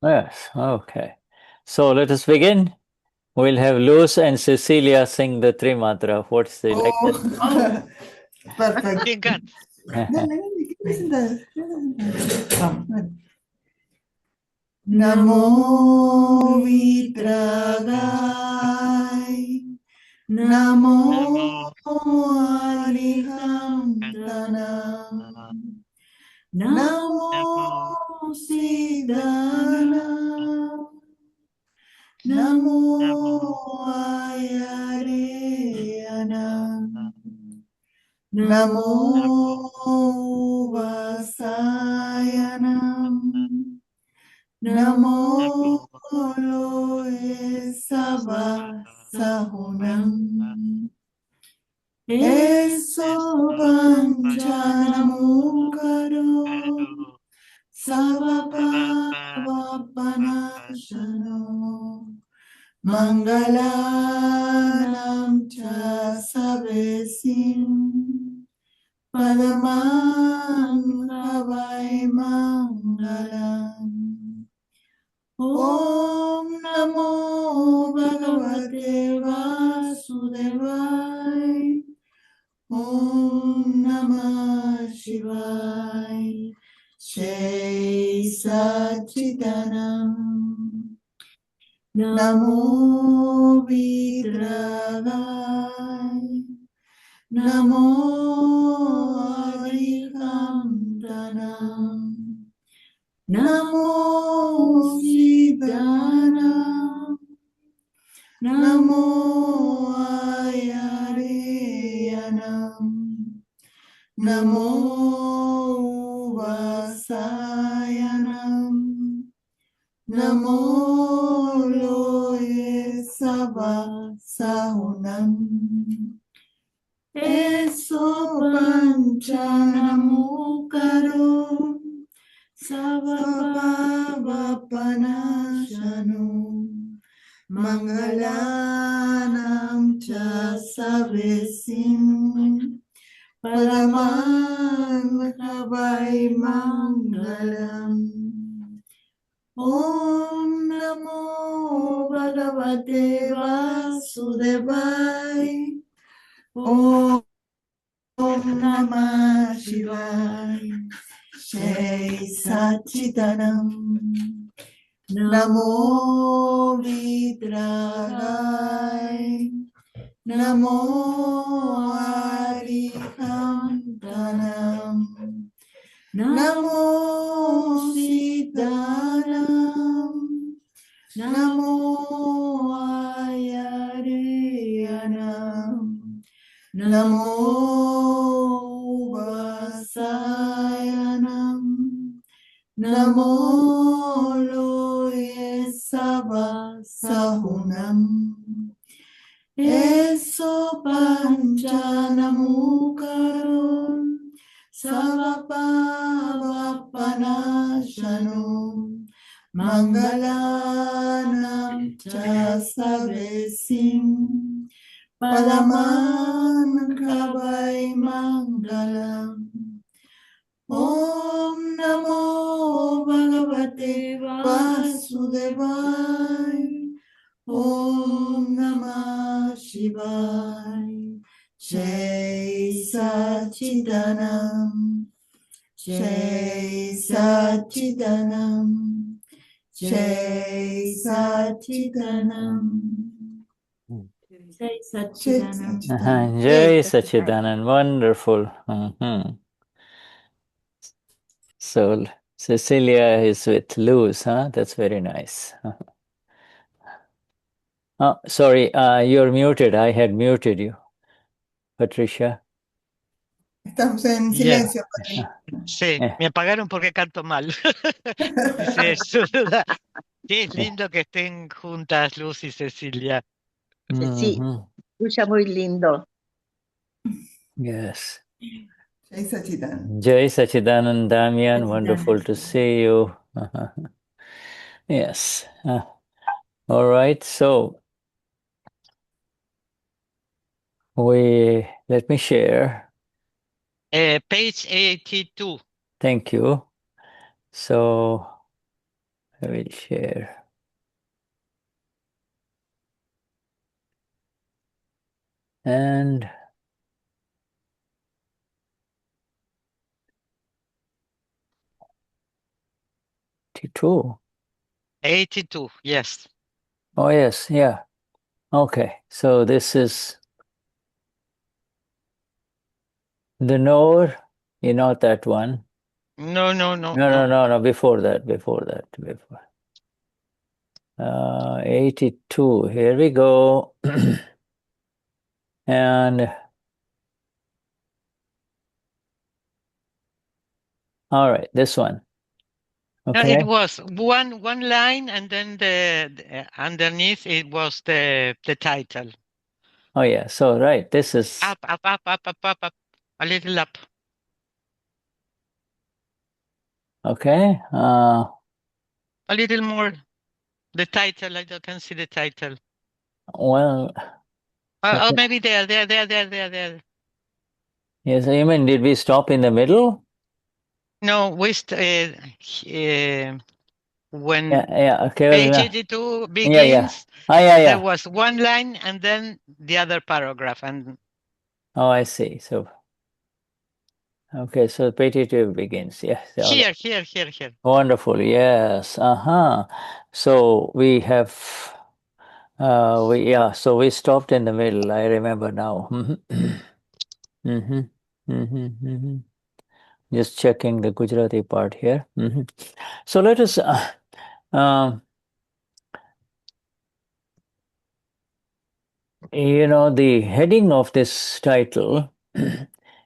Yes, okay. So let us begin. We'll have Luz and Cecilia sing the Trimatra. What's the Oh, perfect. Me encanta. Namo Vitragai, Namo Arihantanam, Namo Siddhanam, Namo Ayareyanam, Namo Vasayanam, Namo Loe Sava Sahunam, Eso Panchanamukaro, Savapava Panashano, Mangalanam Cha Savesim, Padamang Kavai Mangalam. Om Namo Bhagavate Vasudevaya. Om Namah Shivaya. Jai Satchidanam. Namo Vidragaya. Namo Arihantanam. Namo Siddhanam, Namo Ayareyanam, Namo Vasayanam, Namo Loe Sava Sahunam, Eso Panchanamukaro, Savabhava Panashano, Mangalanam Cha Savesim, Paramang Kavai Mangalam. Om Namo Bhagavate Vasudevaya. Om Namah Shivaya. Jai Satchidanam. Namo Vidragaya. Namo Arihantanam. Namo Siddhanam. Namo Ayareyanam. Namo Vasayanam. Namo Loe Sava Sahunam. Eso Panchanamukaro, Savapava Panashano, Mangalanam Cha Savesim, Padaman Kavai Mangalam. Om Namo Bhagavate Vasudevaya. Om Namah Shivaya. Jai Satchidanam. Jai Satchidanam. Jai Satchidanam. Jai Satchidanam. Jai Sachidanand, wonderful. So Cecilia is with Luz, huh? That's very nice. Oh, sorry, you're muted. I had muted you, Patricia. Estamos en silencio, Patricia. Sí, me apagaron porque canto mal. Dice Shuddha. Qué lindo que estén juntas Luz y Cecilia. Sí, escucha muy lindo. Yes. Jai Satchidanam. Jai Sachidanand, Damian, wonderful to see you. Yes. All right, so let me share. Page 82. Thank you. So I will share. And T2. 82, yes. Oh, yes, yeah. Okay, so this is the knower, not that one. No, Before that. 82, here we go. And all right, this one. No, Okay. it was one line, and then the underneath it was the title. Oh yeah, so right, this is Up, a little up. okay. A little more. The title, I can see the title. Well, Oh, maybe there. yes, you mean did we stop in the middle? No, when page 82 begins, there was one line and then the other paragraph. And oh, I see. So okay, so page 82 begins. Yes. Here. Wonderful. Yes. So we have so we stopped in the middle. I remember now. Just checking the Gujarati part here. So let us the heading of this title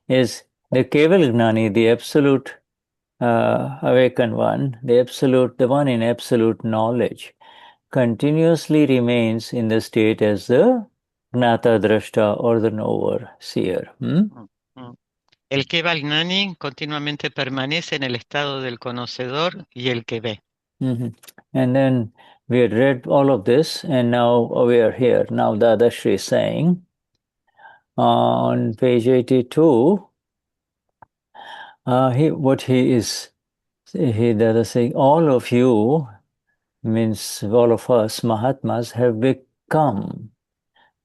is the Keval Gnani, the absolute awakened one, the one in absolute knowledge, continuously remains in the state as the Gnata-Drashta or the knower, seer. El Keval Gnani continuamente permanece en el estado del conocedor y el que ve. And then we had read all of this, and now we are here. Now Dadashri is saying on page 82, he is saying, all of you, means all of us Mahatmas, have become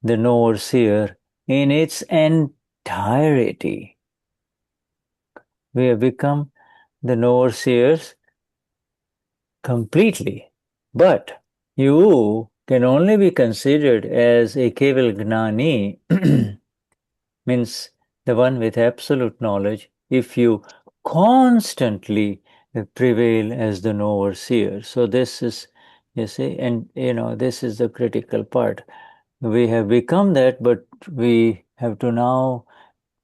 the knower seer in its entirety. We have become the knower seers completely. But you can only be considered as a Keval Gnani, means the one with absolute knowledge, if you constantly prevail as the knower seer. So this is, you see, and this is the critical part. We have become that, but we have to now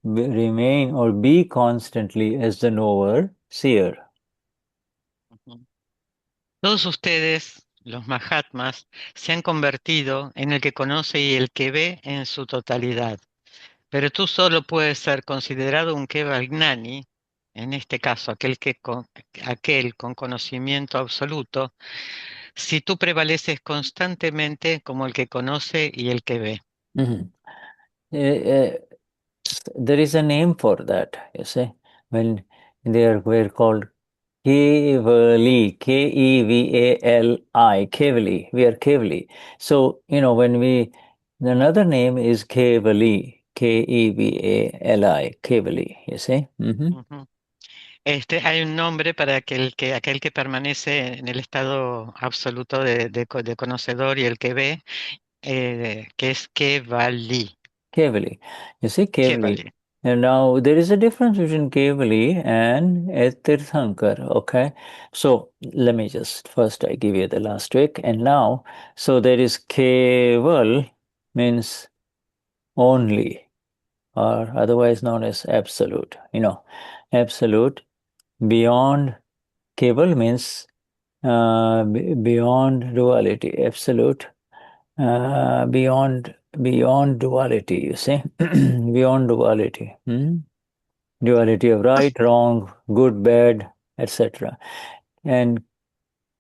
remain or be constantly as the knower seer. Todos ustedes, los Mahatmas, se han convertido en el que conoce y el que ve en su totalidad. Pero tú solo puedes ser considerado un Keval Gnani, en este caso aquel con conocimiento absoluto, si tú prevaleces constantemente como el que conoce y el que ve. There is a name for that, you see, when we're called Kevali, Kevali, Kevali, we are Kevali. So, another name is Kevali, Kevali, Kevali, you see. Hay un nombre para aquel que permanece en el estado absoluto de conocedor y el que ve, que es Kevali. Kevali. You see, Kevali. Kevali. And now there is a difference between Kevali and Tirthankar. Okay. So let me just first I give you the last trick. And now, so there is Keval means only, or otherwise known as absolute. Absolute. Beyond Keval means beyond duality. Absolute. Beyond duality, you see. Beyond duality. Duality of right, wrong, good, bad, etc. And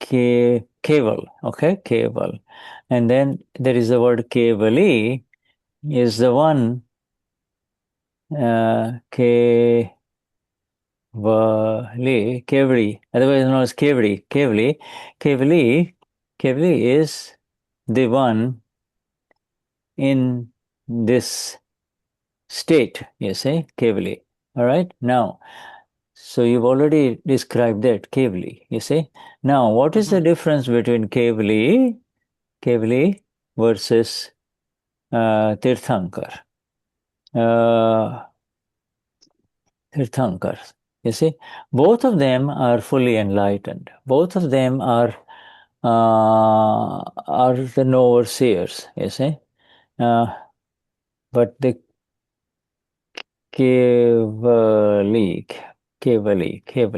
Keval, okay, Keval. And then there is the word Kevali, is the one, Kevali, otherwise known as Kevali. Kevali is the one in this state, you say, Kevali. All right, now, so you've already described that, Kevali, you see. Now, what is the difference between Kevali versus Tirthankar? Tirthankars, you see, both of them are fully enlightened. Both of them are the overseers, you see. But the Kevali.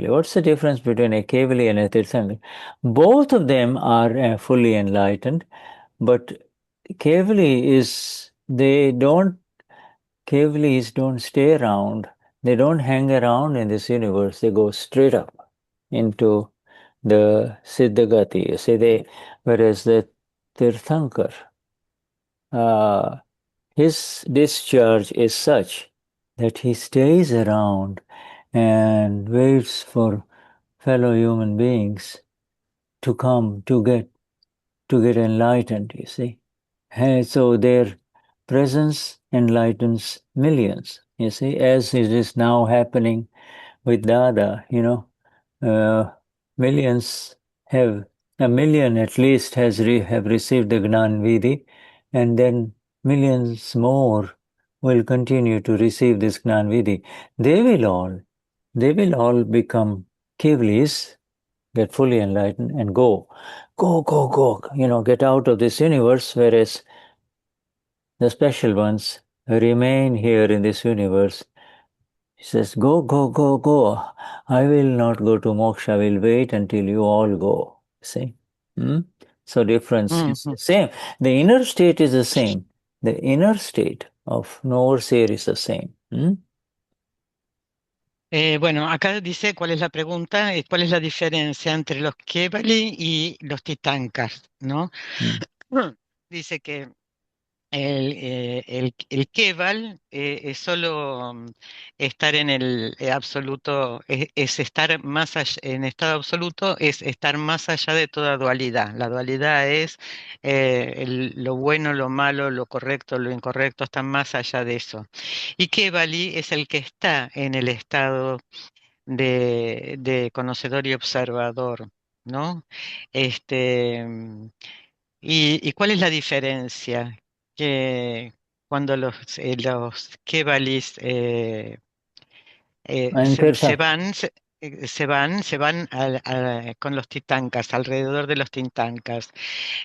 What's the difference between a Kevali and a Tirthankar? Both of them are fully enlightened, but Kevalis don't stay around. They don't hang around in this universe. They go straight up into the Siddhagati. You see, whereas the Tirthankar, his discharge is such that he stays around and waits for fellow human beings to come to get enlightened, you see. And so their presence enlightens millions, you see, as it is now happening with Dada, millions have, a million at least have received the Gnan Vidhi, and then millions more will continue to receive this Gnan Vidhi. They will all become Kevalis, get fully enlightened and go, get out of this universe, whereas the special ones remain here in this universe. He says, go, go, go, go. I will not go to moksha. I will wait until you all go. See? So difference is the same. The inner state is the same. The inner state of no overseer is the same. Bueno, acá dice cuál es la pregunta, cuál es la diferencia entre los Kevali y los Tirthankars, ¿no? Dice que el Keval es solo estar en el absoluto, es estar más allá, en estado absoluto, es estar más allá de toda dualidad. La dualidad es lo bueno, lo malo, lo correcto, lo incorrecto, está más allá de eso. Y Kevali es el que está en el estado de conocedor y observador, ¿no? ¿Y cuál es la diferencia? Que cuando los Kevalis se van con los Tirthankars, alrededor de los Tirthankars.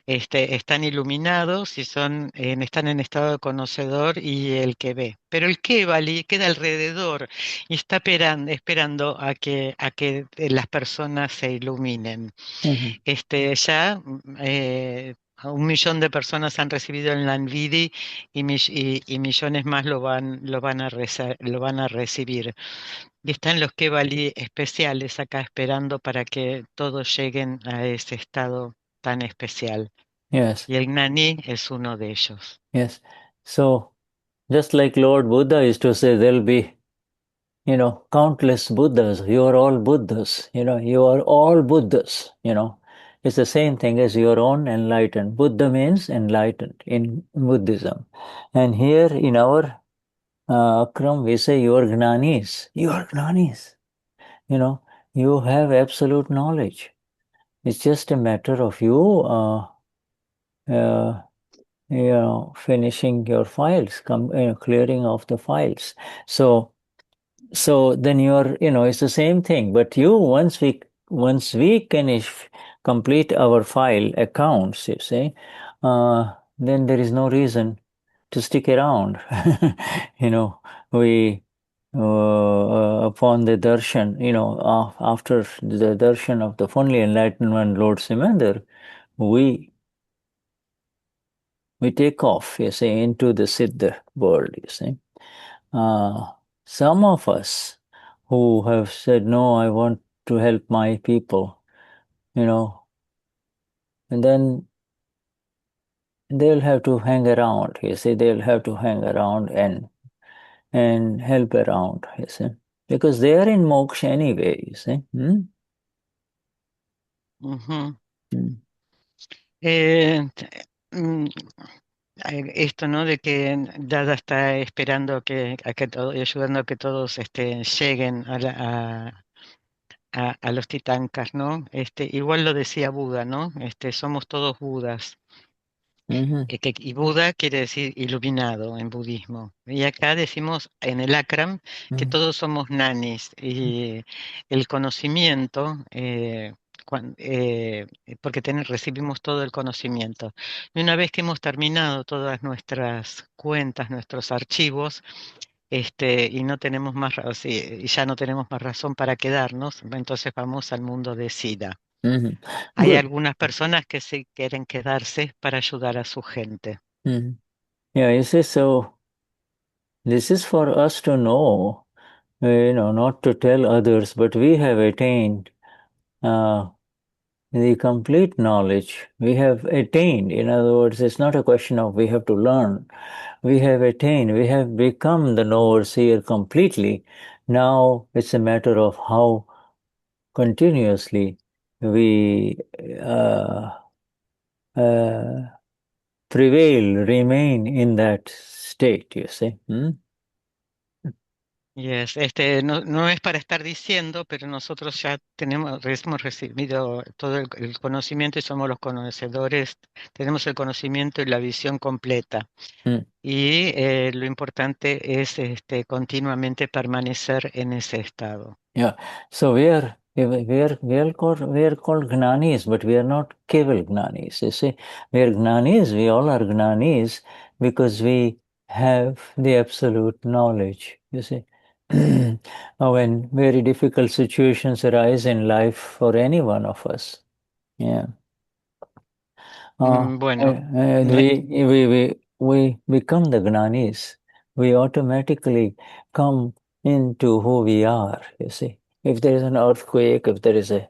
Están iluminados y están en estado de conocedor y el que ve. Pero el Kevali queda alrededor y está esperando a que las personas se iluminen. Ya a 1 millón de personas han recibido el Nanvidi y millones más lo van a recibir. Y están los Kevali especiales acá esperando para que todos lleguen a ese estado tan especial. Yes. Y el Gnani es uno de ellos. Yes. So, just like Lord Buddha used to say, there'll be, countless Buddhas. You are all Buddhas. You are all Buddhas. It's the same thing as your own enlightened. Buddha means enlightened in Buddhism. And here in our Akram, we say you are Gnanis. You are Gnanis. You have absolute knowledge. It's just a matter of you finishing your files, clearing off the files. So then it's the same thing. But once we complete our file accounts, you see, then there is no reason to stick around. We upon the darshan, after the darshan of the fully enlightened one, Lord Simandar, we take off, you see, into the Siddha world, you see. Some of us who have said, no, I want to help my people, and then they'll have to hang around, you see, they'll have to hang around and help around, you see. because they are in moksha anyway, you see. Esto, ¿no? De que Dada está esperando ayudando a que todos lleguen a los Tirthankars, ¿no? Igual lo decía Buda, ¿no? Somos todos Budas. Y Buda quiere decir iluminado en budismo. Y acá decimos en el Akram que todos somos nanis. Y el conocimiento, porque recibimos todo el conocimiento. Y una vez que hemos terminado todas nuestras cuentas, nuestros archivos, y no tenemos más, y ya no tenemos más razón para quedarnos, entonces vamos al mundo de Sida. Hay algunas personas que sí quieren quedarse para ayudar a su gente. Yeah, you see, so this is for us to know, not to tell others, but we have attained the complete knowledge. We have attained. In other words, it's not a question of we have to learn. We have attained. We have become the knower seer completely. Now it's a matter of how continuously we prevail, remain in that state, you see. Yes, no es para estar diciendo, pero nosotros ya hemos recibido todo el conocimiento y somos los conocedores, tenemos el conocimiento y la visión completa. Y lo importante es continuamente permanecer en ese estado. Yeah, so we are called Gnanis, but we are not Keval Gnanis. You see, we are Gnanis. We all are Gnanis because we have the absolute knowledge. You see, when very difficult situations arise in life for any one of us, yeah. Bueno, we become the Gnanis. We automatically come into who we are, you see. If there is an earthquake, if there is a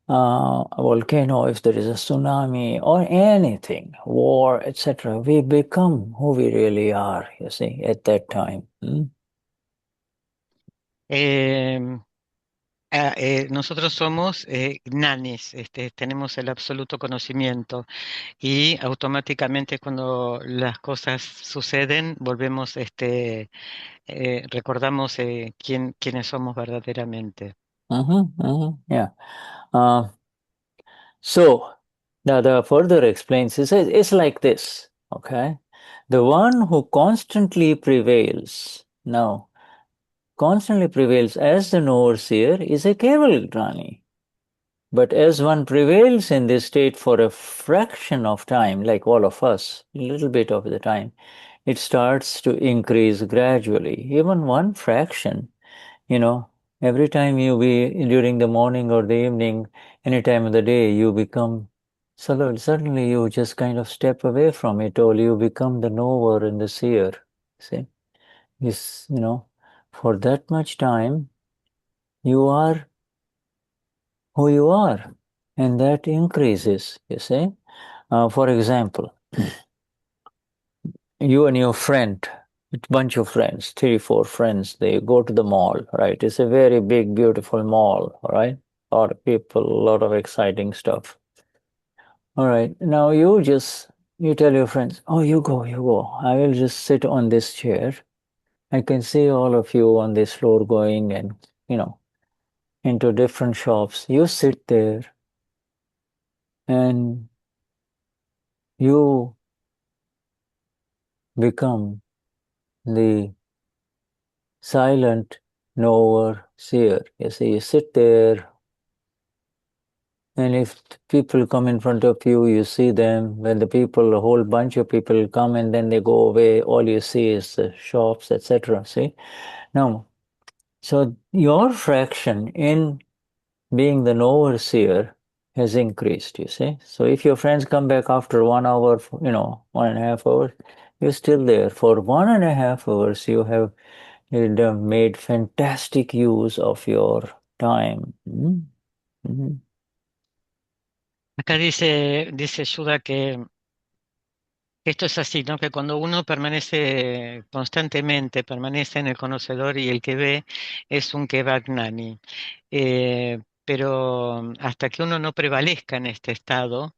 volcano, if there is a tsunami or anything, war, etc., we become who we really are, you see, at that time. Nosotros somos gnanis, tenemos el absoluto conocimiento y automáticamente cuando las cosas suceden volvemos, recordamos quiénes somos verdaderamente. Yeah. So, the further explains, it's like this, okay? The one who constantly prevails, now, constantly prevails as the overseer is a Keval Gnani. But as one prevails in this state for a fraction of time, like all of us, a little bit of the time, it starts to increase gradually. Even one fraction, every time you be during the morning or the evening, any time of the day, you become, suddenly you just kind of step away from it all. You become the knower and the seer. See? For that much time, you are who you are, and that increases, you see. For example, you and your friend, a bunch of friends, 3, 4 friends, they go to the mall, right? It's a very big, beautiful mall, right? A lot of people, a lot of exciting stuff. All right, now you tell your friends, oh, you go. I will just sit on this chair. I can see all of you on this floor going and, into different shops. You sit there and you become the silent knower seer. You see, you sit there, and if people come in front of you, you see them. When a whole bunch of people come and then they go away, all you see is the shops, etc. See? Now, so your fraction in being the knower seer has increased, you see. So if your friends come back after 1 hour, 1.5 hours, you're still there. For 1.5 hours, you have made fantastic use of your time. Acá dice Shuddha que Esto es así, ¿no? Que cuando uno permanece constantemente, permanece en el conocedor y el que ve es un Kevagnani. Pero hasta que uno no prevalezca en este estado,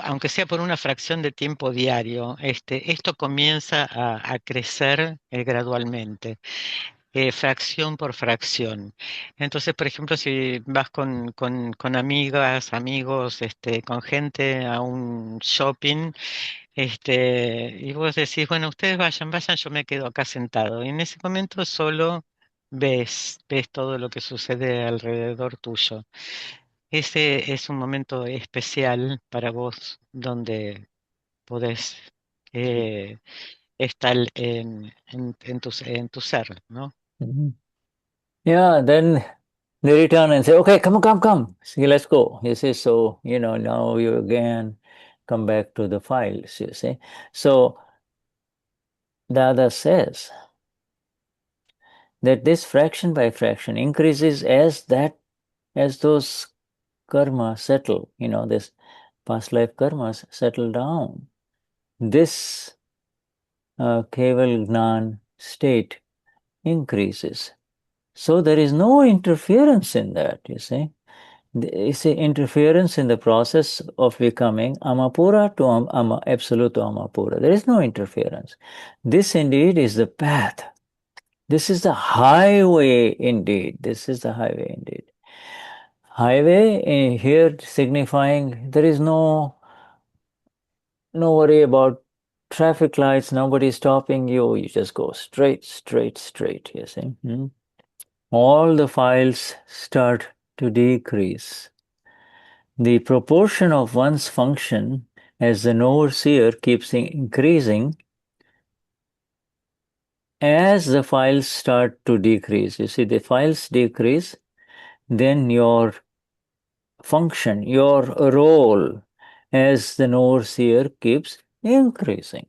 aunque sea por una fracción de tiempo diario, esto comienza a crecer gradualmente, fracción por fracción. Entonces, por ejemplo, si vas con amigas, amigos, con gente a un shopping, y vos decís, bueno, ustedes vayan, vayan, yo me quedo acá sentado. Y en ese momento solo ves todo lo que sucede alrededor tuyo. Ese es un momento especial para vos donde podés estar en tu ser, ¿no? Mhm. Yeah, then they return and say, okay, come on, come. See, let's go. You see, so, now you again come back to the files, you see. So, Dada says that this fraction by fraction increases as those karma settle, this past life karmas settle down. This Keval Gnan state increases. So there is no interference in that, you see. It's an interference in the process of becoming Amapura to absoluto Amapura. There is no interference. This indeed is the path. This is the highway indeed. This is the highway indeed. Highway here signifying there is no worry about traffic lights, nobody stopping you. You just go straight, you see. All the files start to decrease. The proportion of one's function as an overseer keeps increasing as the files start to decrease. You see, the files decrease, then your function, your role as the overseer keeps increasing.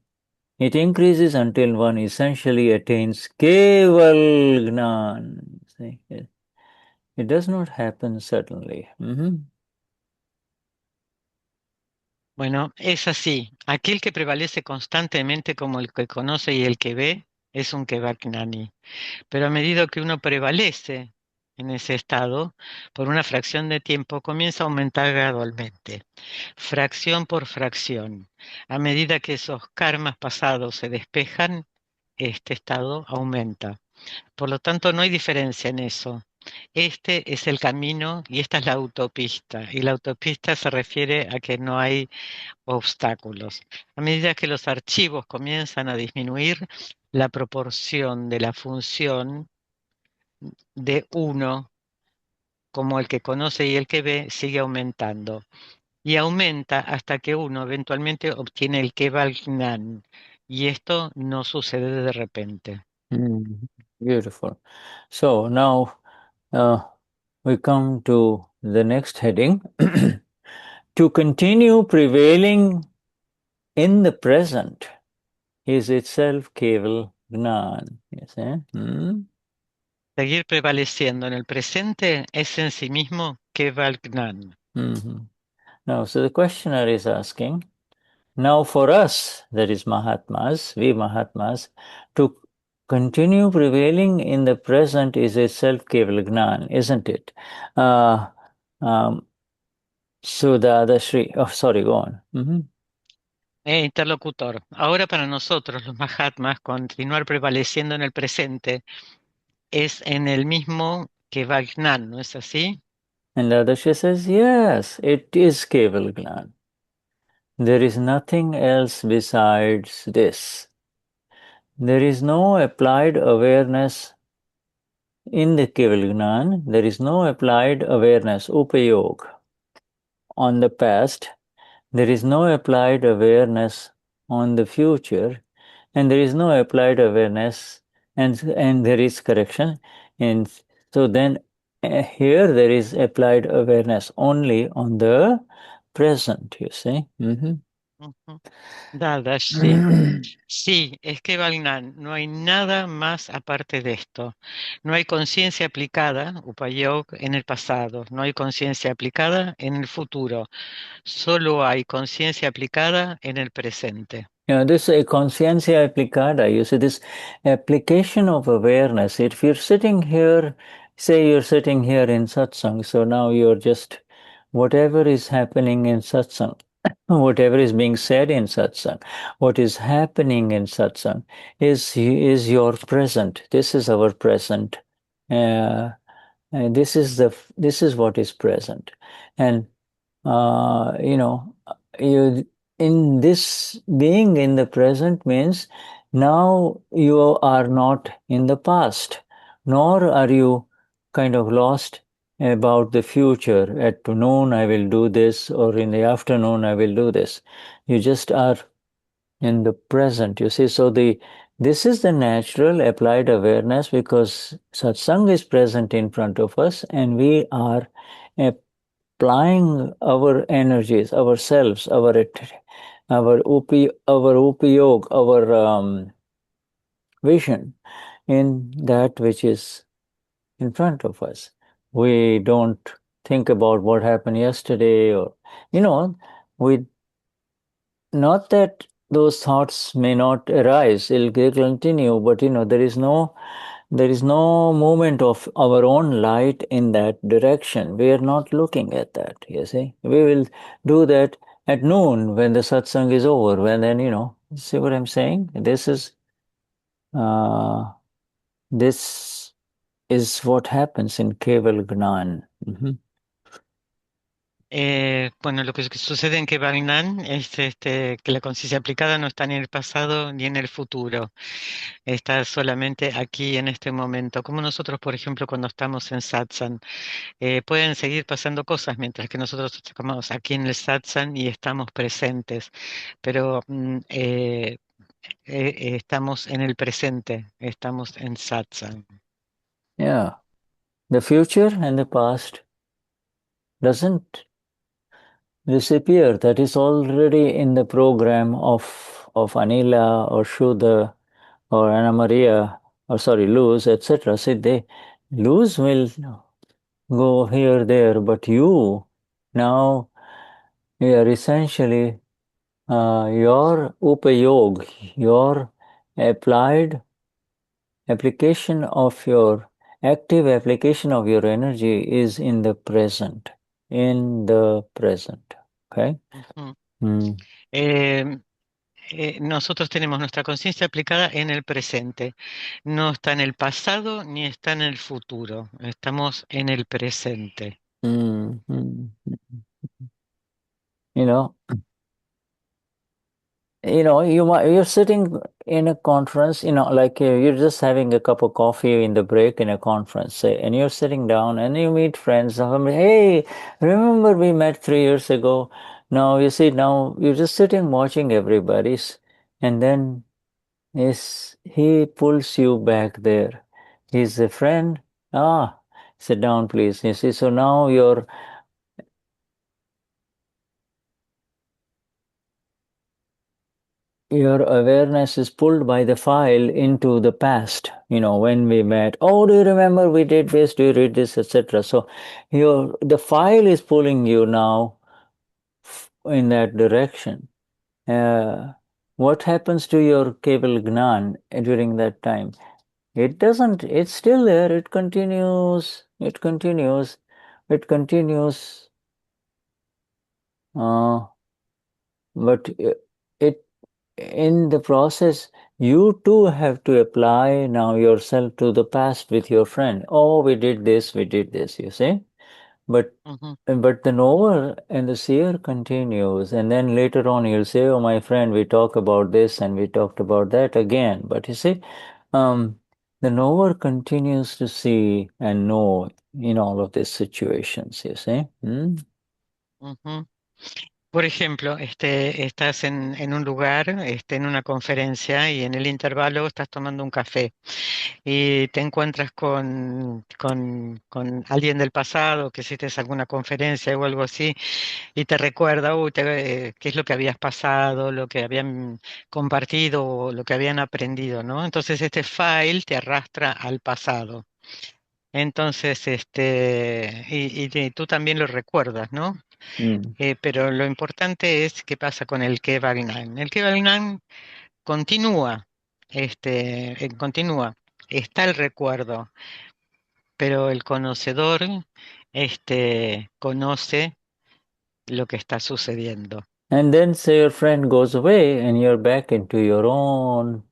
It increases until one essentially attains Keval Gnan. See, it does not happen suddenly. Bueno, es así. Aquel que prevalece constantemente como el que conoce y el que ve es un Kevagnani. Pero a medida que uno prevalece en ese estado, por una fracción de tiempo, comienza a aumentar gradualmente, fracción por fracción. A medida que esos karmas pasados se despejan, este estado aumenta. Por lo tanto, no hay diferencia en eso. Este es el camino y esta es la autopista. Y la autopista se refiere a que no hay obstáculos. A medida que los archivos comienzan a disminuir, la proporción de la función de uno como el que conoce y el que ve sigue aumentando. Y aumenta hasta que uno eventualmente obtiene el Keval-Gnan. Y esto no sucede de repente. Beautiful. So now we come to the next heading. To continue prevailing in the present is itself Keval Gnan. You see? Seguir prevaleciendo en el presente es en sí mismo Keval-Gnan. Now, so the questioner is asking, now for us, that is Mahatmas, we Mahatmas, to continue prevailing in the present is itself Keval Gnan, isn't it? Dadashri, go on. Interlocutor. Ahora para nosotros, los Mahatmas, continuar prevaleciendo en el presente es en el mismo Keval-Gnan, ¿no es así? And Dadashri says, yes, it is Keval Gnan. There is nothing else besides this. There is no applied awareness in the Keval Gnan. There is no applied awareness, upayog, on the past. There is no applied awareness on the future, and there is no applied awareness, and there is correction. And so then here there is applied awareness only on the present, you see. Dadashri. Sí, es que Gnan, no hay nada más aparte de esto. No hay conciencia aplicada, Upayog, en el pasado. No hay conciencia aplicada en el futuro. Solo hay conciencia aplicada en el presente. This conciencia aplicada, you see, this application of awareness. If you're sitting here, say you're sitting here in satsang, so now you're just, whatever is happening in satsang, whatever is being said in satsang, what is happening in satsang is your present. This is our present. And this is what is present. And you in this being in the present means now you are not in the past, nor are you kind of lost about the future. At noon I will do this, or in the afternoon I will do this. You just are in the present, you see. So this is the natural applied awareness, because satsang is present in front of us and we are applying our energies, ourselves, our upayog, our vision in that which is in front of us. We don't think about what happened yesterday, or we, not that those thoughts may not arise, they'll continue, but there is no movement of our own light in that direction. We are not looking at that, you see. We will do that at noon when the satsang is over, when then, see what I'm saying? This is what happens in Keval Gnan. Bueno, lo que sucede en Keval-Nan es que la conciencia aplicada no está ni en el pasado ni en el futuro, está solamente aquí en este momento. Como nosotros, por ejemplo, cuando estamos en satsang, pueden seguir pasando cosas mientras que nosotros estamos aquí en el satsang y estamos presentes, pero estamos en el presente, estamos en satsang. Yeah, the future and the past doesn't disappear. That is already in the program of Anila or Shuddha or Anna Maria, or sorry, Luz, etc. See, Luz will go here, there, but you now are essentially your upayog, your applied application of your active application of your energy is in the present. In the present. Okay? Nosotros tenemos nuestra conciencia aplicada en el presente. No está en el pasado ni está en el futuro. Estamos en el presente. You're sitting in a conference, like you're just having a cup of coffee in the break in a conference, say, and you're sitting down and you meet friends. Hey, remember we met 3 years ago? Now, you see, now you're just sitting watching everybody's, and then he pulls you back there. He's a friend. Sit down, please. You see, so now your awareness is pulled by the file into the past, when we met. Oh, do you remember we did this, do you read this, etc. So the file is pulling you now in that direction. What happens to your Keval Gnan during that time? It doesn't, it's still there, it continues. But in the process, you too have to apply now yourself to the past with your friend. Oh, we did this, you see. But the knower and the seer continues, and then later on you'll say, oh, my friend, we talk about this and we talked about that again. But you see, the knower continues to see and know in all of these situations, you see. Por ejemplo, estás en un lugar, en una conferencia y en el intervalo estás tomando un café y te encuentras con alguien del pasado que hiciste alguna conferencia o algo así y te recuerda, qué es lo que habías pasado, lo que habían compartido o lo que habían aprendido, ¿no? Entonces este file te arrastra al pasado. Entonces, y tú también lo recuerdas, ¿no? Pero lo importante es qué pasa con el Keval-Nan. El Keval-Nan continúa, continúa, está el recuerdo, pero el conocedor, conoce lo que está sucediendo. And then say your friend goes away and you're back into your own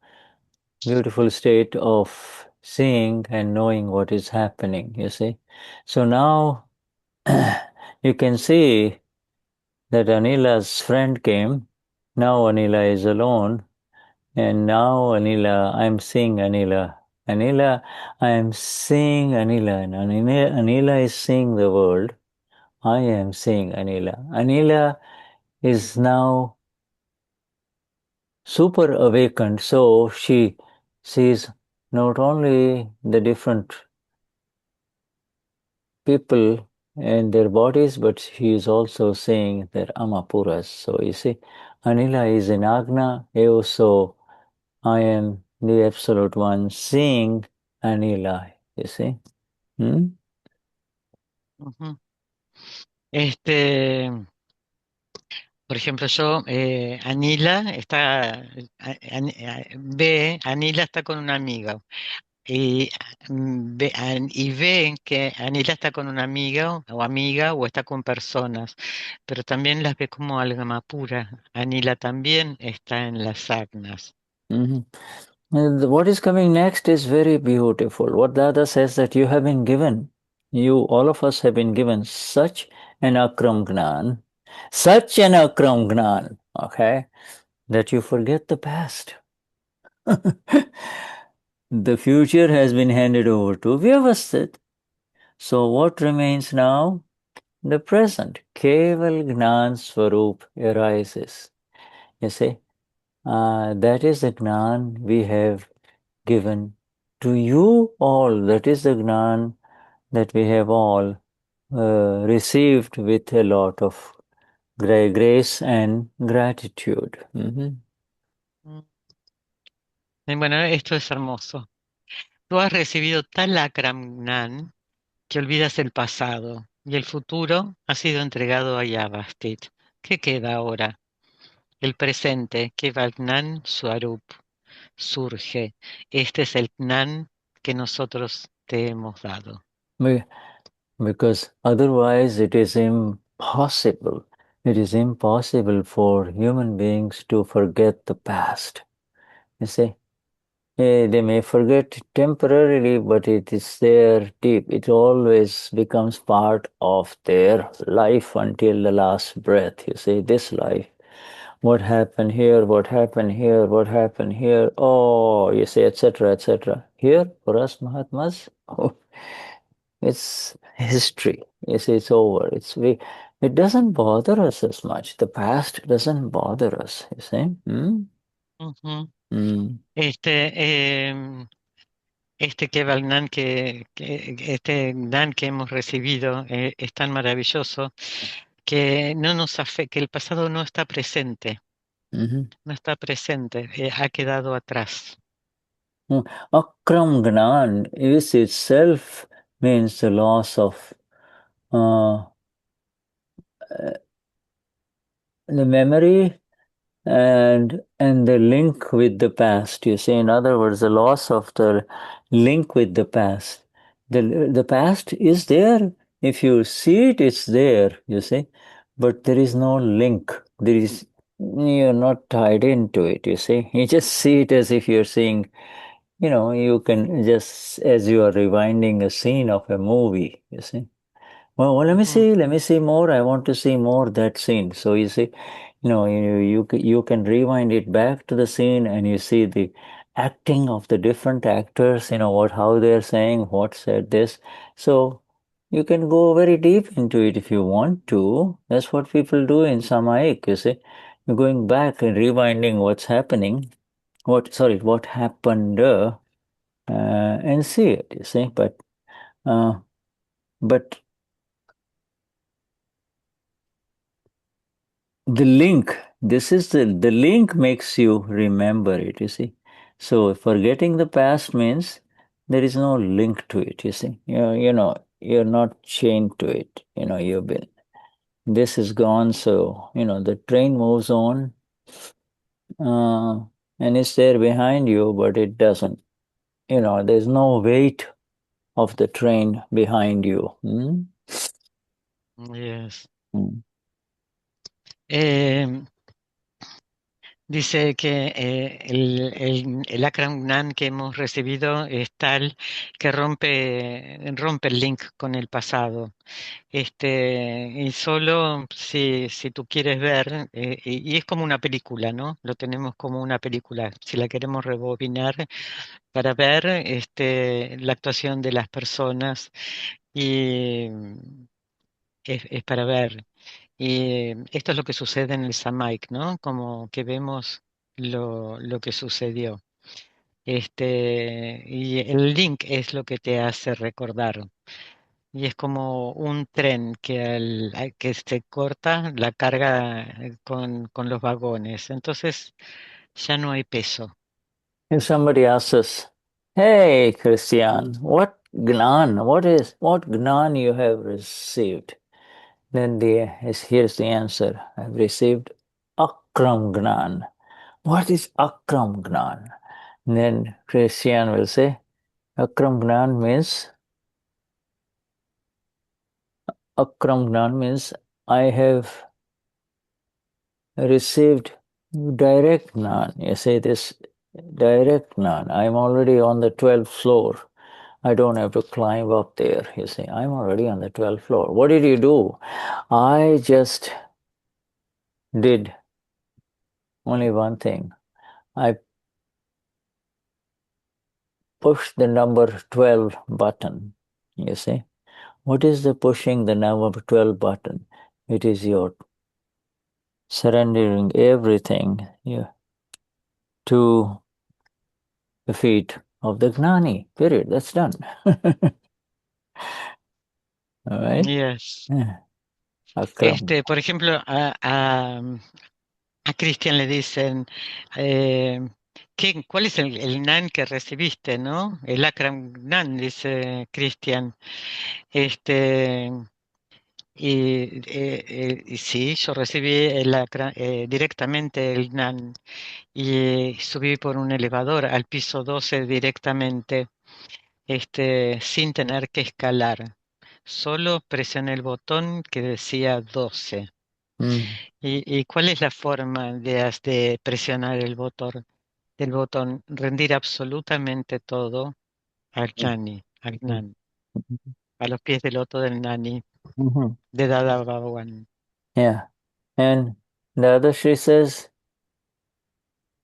beautiful state of seeing and knowing what is happening, you see. So now you can see that Anila's friend came. Now Anila is alone. And now Anila, I'm seeing Anila. Anila, I'm seeing Anila. And Anila is seeing the world. I am seeing Anila. Anila is now super awakened, so she sees not only the different people and their bodies, but she is also seeing their amapuras. So you see, Anila is in Agna, so I am the Absolute One seeing Anila, you see. Ujú. Por ejemplo, yo, Anila Anila está con una amiga y ve que Anila está con una amiga o está con personas, pero también las ve como alma pura. Anila también está en las agnas. And what is coming next is very beautiful. What Dada says that you have been given, all of us have been given such an Akram Gnan, okay, that you forget the past. The future has been handed over to Vyavasthit. So what remains now? The present. Keval Gnan Swarup arises. You see, that is the Gnan we have given to you all. That is the Gnan that we have all received with a lot of grace and gratitude. Bueno, esto es hermoso. Tú has recibido tal Akram Gnan que olvidas el pasado y el futuro ha sido entregado a Yavastit. ¿Qué queda ahora? El presente, Keval Gnan Swarup, surge. Este es el Gnan que nosotros te hemos dado. Because otherwise it is impossible. It is impossible for human beings to forget the past. You see, they may forget temporarily, but it is there deep. It always becomes part of their life until the last breath. You see, this life. What happened here, what happened here, what happened here, oh, you say, etc., etc. Here, for us Mahatmas, it's history. You see, it's over. It doesn't bother us as much. The past doesn't bother us, you see. Este Keval Gnan este Gnan que hemos recibido es tan maravilloso que no nos afecta, que el pasado no está presente. No está presente, ha quedado atrás. Akram Gnan is itself means the loss of the memory and the link with the past. You see, in other words, the loss of the link with the past. The past is there. If you see it, it's there, you see, but there is no link. You're not tied into it, you see. You just see it as if you're seeing, you can just, as you are rewinding a scene of a movie, you see. Well, let me see more. I want to see more that scene. So you see, you can rewind it back to the scene and you see the acting of the different actors, how they're saying what said this. So you can go very deep into it if you want to. That's what people do in Samaik, you see. You're going back and rewinding what's happening, what happened, and see it, you see. But the link, this is the link makes you remember it, you see. So forgetting the past means there is no link to it, you see. You're not chained to it. You've been, this is gone, so, the train moves on, and it's there behind you, but it doesn't, there's no weight of the train behind you. Yes. Mm. Dice que el Akram Vignan que hemos recibido es tal que rompe el link con el pasado. Y solo si tú quieres ver, y es como una película, ¿no? Lo tenemos como una película. Si la queremos rebobinar para ver la actuación de las personas, y es para ver. Y esto es lo que sucede en el Samaik, ¿no? Como que vemos lo que sucedió. Y el link es lo que te hace recordar. Y es como un tren que se corta la carga con los vagones. Entonces ya no hay peso. If somebody asks us, hey, Christian, what Gnan you have received? Then here's the answer. I've received Akram Gnan. What is Akram Gnan? Then Christian will say, Akram Gnan means I have received direct Gnan. You say this direct Gnan. I'm already on the 12th floor. I don't have to climb up there. You see, I'm already on the 12th floor. What did you do? I just did only one thing. I pushed the number 12 button. You see, what is the pushing the number 12 button? It is your surrendering everything to the feet of the Gnani. Period. That's done. All right. Yes. Akram. Por ejemplo, a Cristian le dicen, ¿cuál es el Gnan que recibiste, no? El Akram Gnan, dice Cristian. Y sí, yo recibí directamente el Gnan y subí por un elevador al piso 12 directamente, sin tener que escalar. Solo presioné el botón que decía 12. ¿Y cuál es la forma de presionar el botón? Rendir absolutamente todo al Gnani, al Gnan, a los pies del loto del Gnani, de Dada Bhagavan. Yeah. And Dadashri says,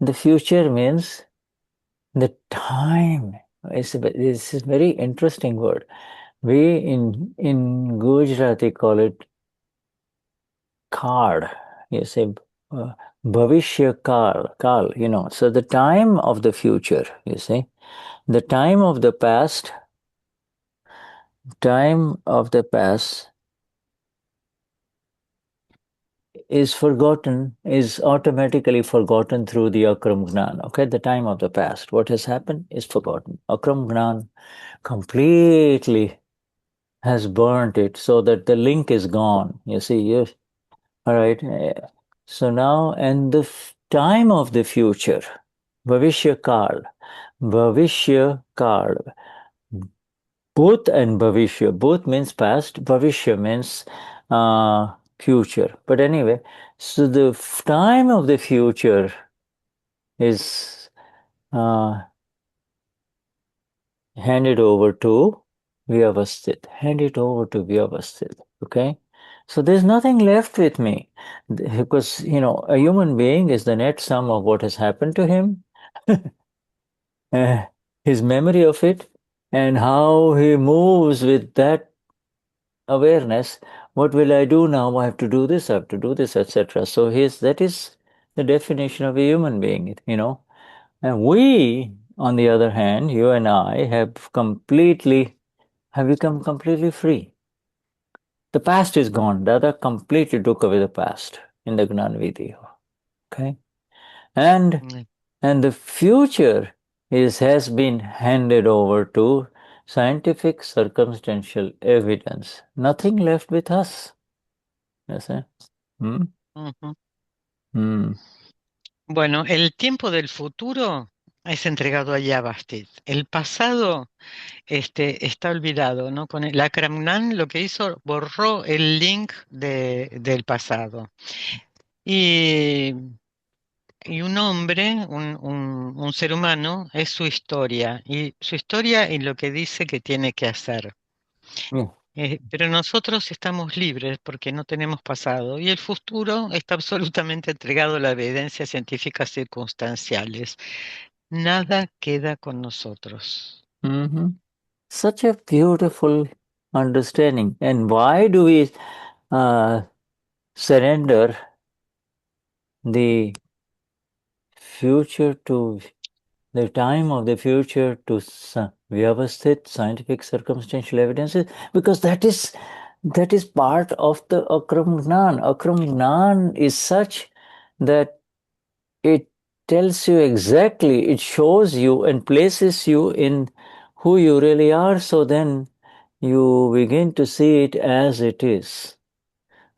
the future means the time. This is a very interesting word. We in Gujarati call it kal. You say bhavishya kal, So the time of the future, you see. The time of the past is automatically forgotten through the Akram Gnan. Okay, the time of the past. What has happened is forgotten. Akram Gnan completely has burnt it so that the link is gone. You see, yes. All right. So now, and the time of the future, Bhavishya Kal, Bhut and Bhavishya. Bhut means past, Bhavishya means future. But anyway, so the time of the future is handed over to Vyavasthit. Hand it over to Vyavasthit. Okay? So there's nothing left with me. Because, a human being is the net sum of what has happened to him, his memory of it, and how he moves with that awareness. What will I do now? I have to do this, I have to do this, etc. So that is the definition of a human being, And we, on the other hand, you and I, have become completely free. The past is gone. Dada completely took away the past in the Gnan Vidhi. Okay? And the future has been handed over to scientific circumstantial evidence. Nothing left with us. Yes, eh? Bueno, el tiempo del futuro es entregado a Yavastit. El pasado está olvidado, ¿no? Con el Akram Vignan lo que hizo, borró el link del pasado. Y un hombre, un ser humano, es su historia. Y su historia y lo que dice que tiene que hacer. Pero nosotros estamos libres porque no tenemos pasado y el futuro está absolutamente entregado a las evidencias científicas circunstanciales. Nada queda con nosotros. Such a beautiful understanding. And why do we surrender the future to the time of the future to vyavasthit scientific circumstantial evidences? Because that is part of the Akram Vignan. Akram Vignan is such that it tells you exactly, it shows you and places you in who you really are, so then you begin to see it as it is.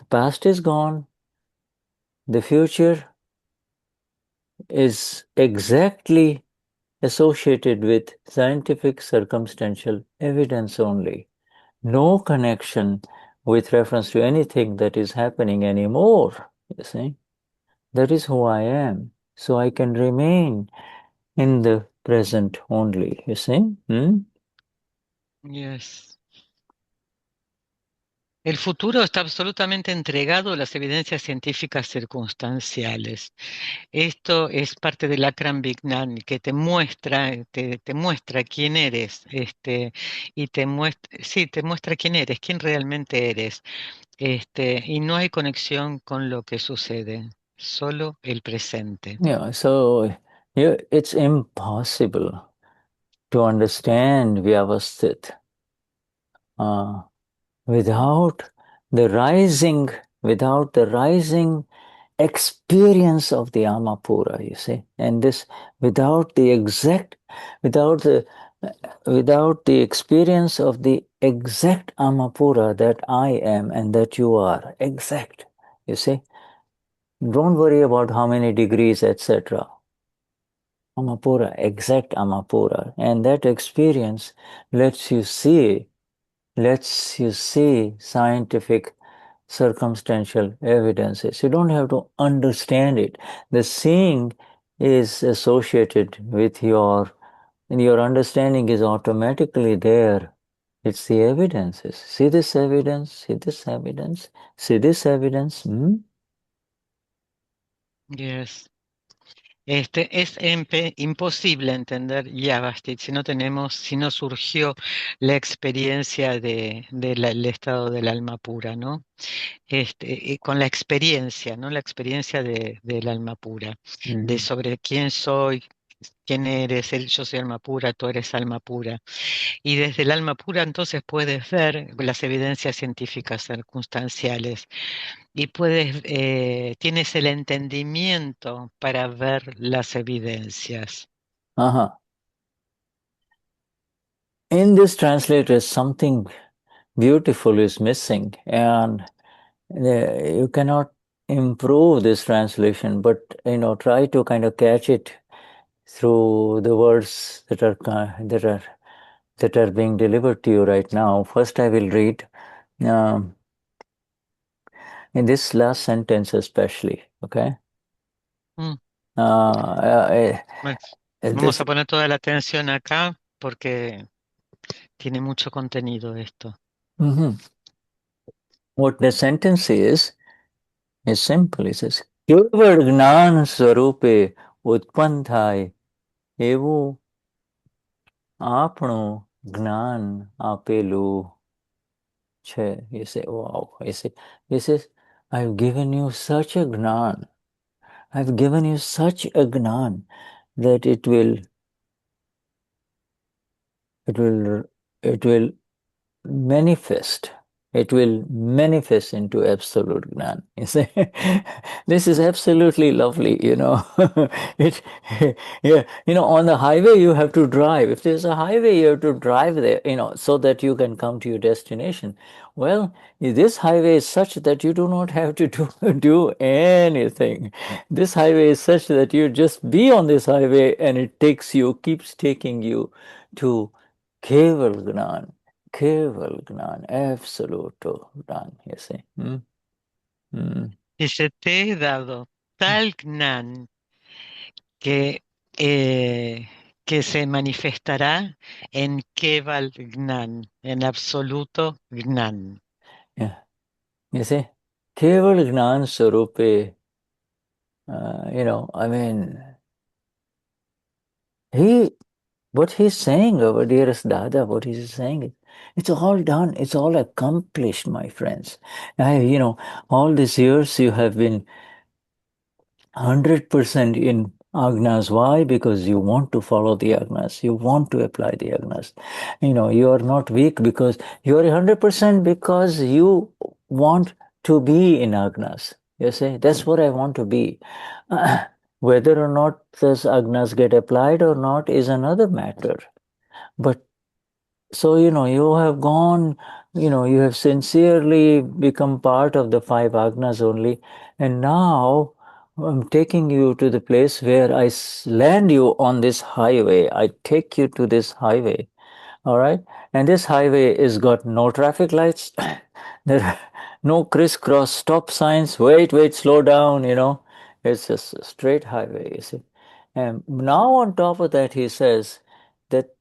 The past is gone, the future is exactly associated with scientific circumstantial evidence only. No connection with reference to anything that is happening anymore, you see. That is who I am. So I can remain in the present only, you see. Yes. El futuro está absolutamente entregado a las evidencias científicas circunstanciales. Esto es parte del Akram Vignan, que te muestra quién eres, y te muestra quién eres, quién realmente eres. Y no hay conexión con lo que sucede, solo el presente. Yeah, so it's impossible to understand Vyavasthit without the rising experience of the Amapura, you see, and this without the experience of the exact Amapura that I am and that you are, exact, you see. Don't worry about how many degrees, etc. Amapura, exact Amapura, and that experience lets you see scientific circumstantial evidences. You don't have to understand it. The seeing is associated with and your understanding is automatically there. It's the evidences. See this evidence, see this evidence, see this evidence. Yes. Es imposible entender Yavastit si no surgió la experiencia del estado del alma pura, ¿no? Con la experiencia, ¿no? La experiencia del alma pura, de sobre quién soy, quién eres, yo soy alma pura, tú eres alma pura. Y desde el alma pura entonces puedes ver las evidencias científicas circunstanciales y tienes el entendimiento para ver las evidencias. In this translator, something beautiful is missing, and you cannot improve this translation, but try to kind of catch it through the words that are being delivered to you right now. First, I will read in this last sentence especially, okay? Vamos a poner toda la atención acá porque tiene mucho contenido esto. What the sentence is simple. It says, Keval Gnan Swarupe Utpann થાય એવું આપણું જ્ઞાન આપેલું You say, wow, you say, this is, I've given you such a Gnan. I've given you such a Gnan that it will manifest. It will manifest into absolute Gnan. You see, this is absolutely lovely, you know. it, yeah, you know, on the highway you have to drive. If there's a highway, you have to drive there, you know, so that you can come to your destination. Well, this highway is such that you do not have to do anything. This highway is such that you just be on this highway and it keeps taking you to Keval Gnan. Keval Gnan, absoluto Gnan, you see. Dice, te he dado tal Gnan que se manifestará en Keval Gnan, en absoluto Gnan. Yeah. You see, Keval Gnan Sarupe, you know, I mean, what he's saying, our dearest Dada, what he's saying is, it's all done, it's all accomplished, my friends. You know, all these years you have been 100% in agnas. Why? Because you want to follow the agnas. You want to apply the agnas. You know, you are not weak because you are 100% because you want to be in agnas. You say, that's what I want to be. Whether or not those agnas get applied or not is another matter. But so, you know, you have gone, you know, you have sincerely become part of the five agnas only. And now I'm taking you to the place where I land you on this highway. I take you to this highway. All right. And this highway is got no traffic lights. There are no crisscross stop signs. Wait, slow down, you know. It's just a straight highway, you see. And now on top of that, he says that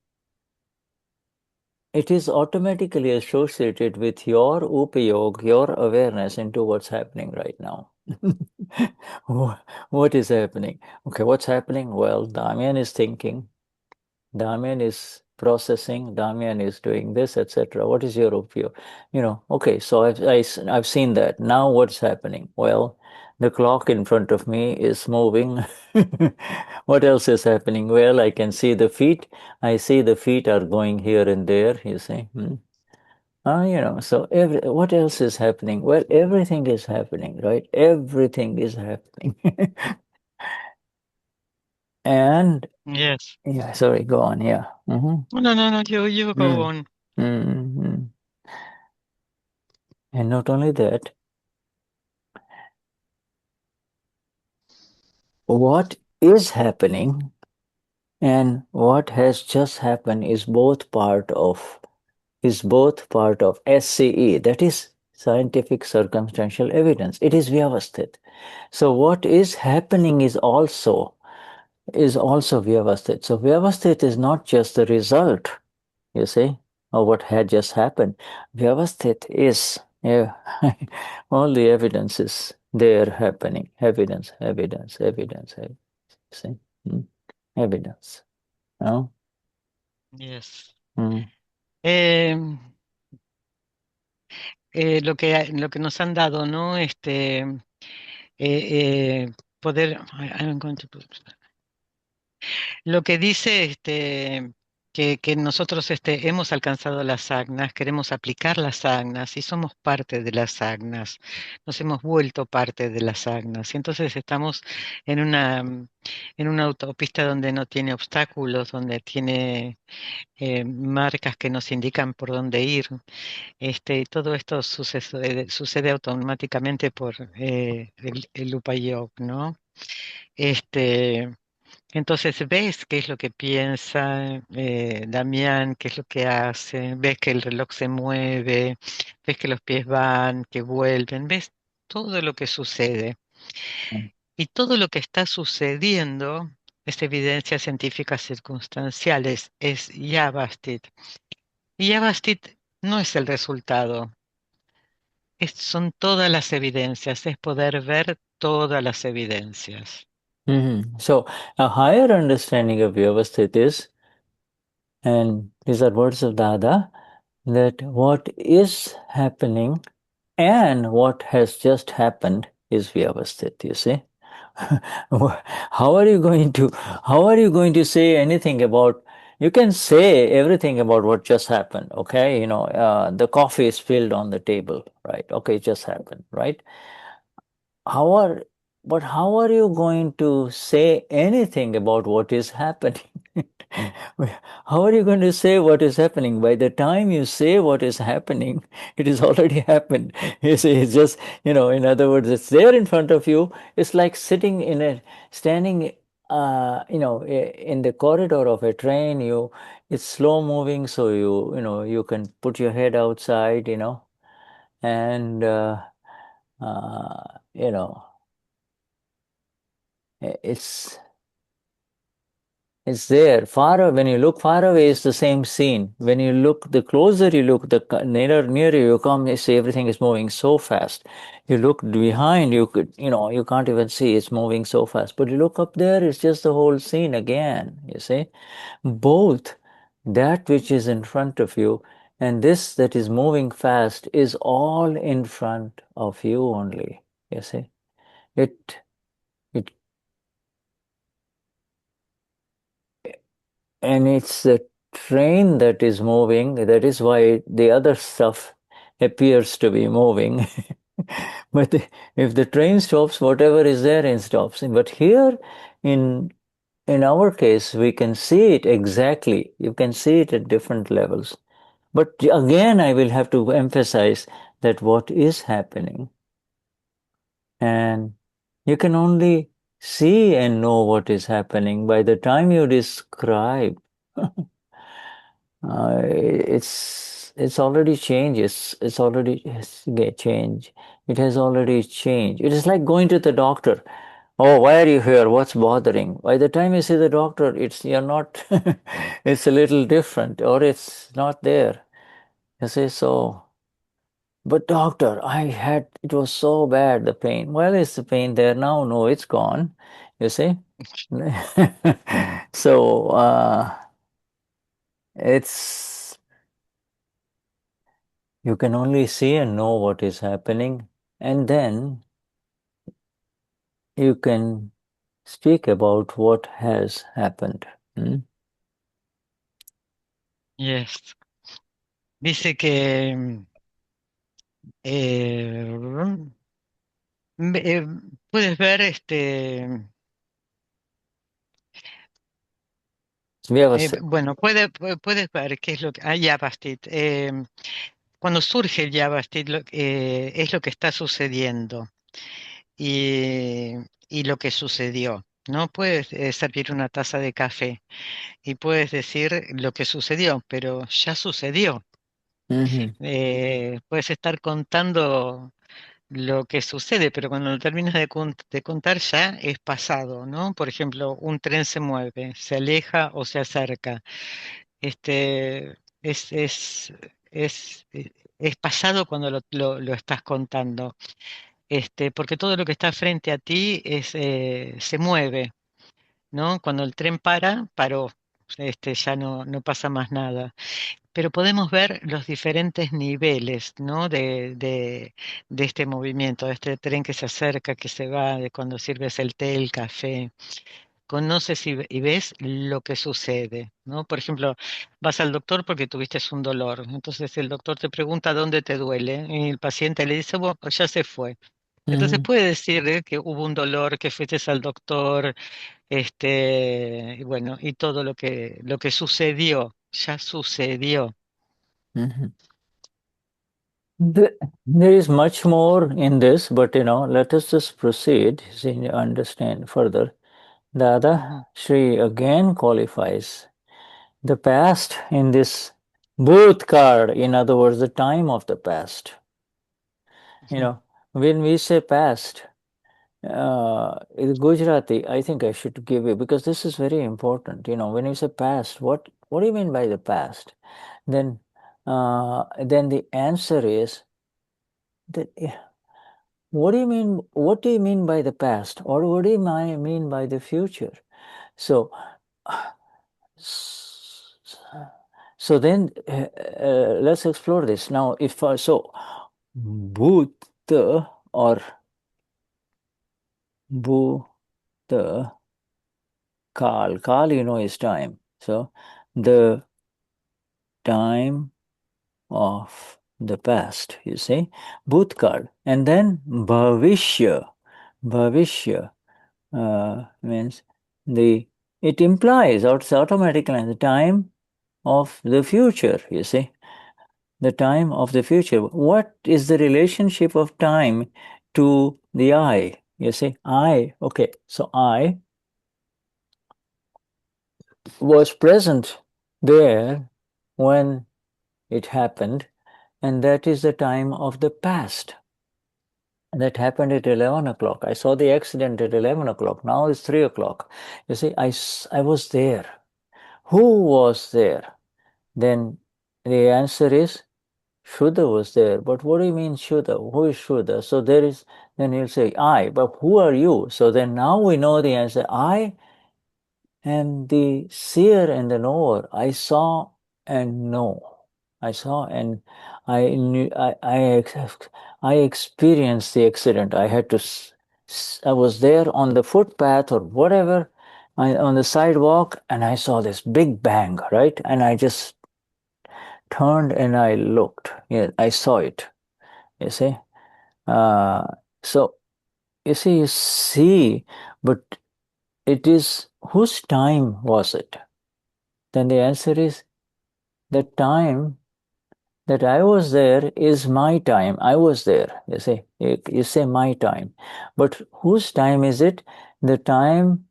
it is automatically associated with your upayog, your awareness into what's happening right now. What is happening? Okay, what's happening? Well, Damian is thinking, Damian is processing, Damian is doing this, etc. What is your upayog? You know, okay, so I've seen that. Now what's happening? Well, the clock in front of me is moving. What else is happening? Well, I can see the feet. I see the feet are going here and there, you see. You know, so what else is happening? Well, everything is happening, right? Everything is happening. And, Yes. yeah, sorry, go on, yeah. No, you go on. And not only that, what is happening and what has just happened is both part of SCE, that is scientific circumstantial evidence. It is vyavasthit. So what is happening is also vyavasthit. So vyavasthit is not just the result, you see, of what had just happened. Vyavasthit is, yeah, all the evidence is there happening. Evidence. See? Evidence. No? Yes. Mm. Lo que nos han dado, ¿no? Poder. I'm going to put- Lo que dice que nosotros hemos alcanzado las agnas, queremos aplicar las agnas y somos parte de las agnas, nos hemos vuelto parte de las agnas. Y entonces estamos en una autopista donde no tiene obstáculos, donde tiene marcas que nos indican por dónde ir. Todo esto sucede automáticamente por el Upayog, ¿no? Entonces ves qué es lo que piensa Damián, qué es lo que hace, ves que el reloj se mueve, ves que los pies van, que vuelven, ves todo lo que sucede. Y todo lo que está sucediendo es evidencia científica circunstancial, es Yabastit. Y Yabastit no es el resultado, son todas las evidencias, es poder ver todas las evidencias. So a higher understanding of Vyavasthit is, and these are words of Dada, that what is happening and what has just happened is vyavasthit, you see. How are you going to say anything about, you can say everything about what just happened, okay? The coffee is spilled on the table, right? Okay, it just happened, right? But how are you going to say anything about what is happening? How are you going to say what is happening? By the time you say what is happening, it has already happened. You see, it's just, in other words, it's there in front of you. It's like standing, in the corridor of a train. It's slow moving, so you can put your head outside, and, you know, it's there. When you look far away, it's the same scene. When you look, the closer you look, the nearer you come, you see everything is moving so fast. You look behind, you can't even see, it's moving so fast. But you look up there, it's just the whole scene again, you see. Both that which is in front of you and this that is moving fast is all in front of you only, you see. It And it's the train that is moving. That is why the other stuff appears to be moving. But if the train stops, whatever is there in stops. But here, in our case, we can see it exactly. You can see it at different levels. But again, I will have to emphasize that what is happening, and you can only see and know what is happening by the time you describe. It's already changed. It's already changed. It has already changed. It is like going to the doctor. Oh, why are you here? What's bothering? By the time you see the doctor, you're not. It's a little different, or it's not there. You see, so. But doctor, it was so bad, the pain. Well, is the pain there now? No, it's gone. You see. So it's. You can only see and know what is happening, and then you can speak about what has happened. Yes. Dice que puedes ver bueno, puedes ver qué es lo que Yavastit. Cuando surge el Yavastit es lo que está sucediendo y lo que sucedió. No puedes servir una taza de café y puedes decir lo que sucedió, pero ya sucedió. Puedes estar contando lo que sucede, pero cuando lo terminas de contar ya es pasado, ¿no? Por ejemplo, un tren se mueve, se aleja o se acerca. Este es, es, es pasado cuando lo estás contando. Porque todo lo que está frente a ti se mueve, ¿no? Cuando el tren paró. Ya no pasa más nada. Pero podemos ver los diferentes niveles, ¿no? de este movimiento, de este tren que se acerca, que se va, de cuando sirves el té, el café. Conoces y ves lo que sucede, ¿no? Por ejemplo, vas al doctor porque tuviste un dolor. Entonces el doctor te pregunta dónde te duele y el paciente le dice, bueno, ya se fue. Entonces puede decirle que hubo un dolor, que fuiste al doctor, y bueno, y todo lo que sucedió, ya sucedió. There is much more in this, but let us just proceed so you understand further. Dadashri again qualifies the past in this both card, in other words, the time of the past. When we say past, in Gujarati, I think I should give you, because this is very important. When you say past, what do you mean by the past? Then the answer is that. What do you mean? What do you mean by the past, or what do you mean by the future? So So then let's explore this. Now, if so, Bhuta or Bhuta Kal, you know, is time. So the time of the past, you see, Bhutkal, and then Bhavishya. Bhavishya means it implies, it's automatically the time of the future, you see, the time of the future. What is the relationship of time to the I? You see, okay, so I was present there when it happened, and that is the time of the past. That happened at 11 o'clock. I saw the accident at 11 o'clock. Now it's 3 o'clock. You see, I was there. Who was there? Then the answer is Shuddha was there. But what do you mean Shuddha? Who is Shuddha? So then he'll say, I. But who are you? So then now we know the answer. I am the seer and the knower. I saw and know. I saw and I knew. I experienced the accident. I was there on the footpath or whatever, on the sidewalk, and I saw this big bang, right? And I just turned and I looked. Yeah, I saw it. You see, so you see, but it is whose time was it? Then the answer is the time that I was there is my time. I was there. You say my time, but whose time is it? The time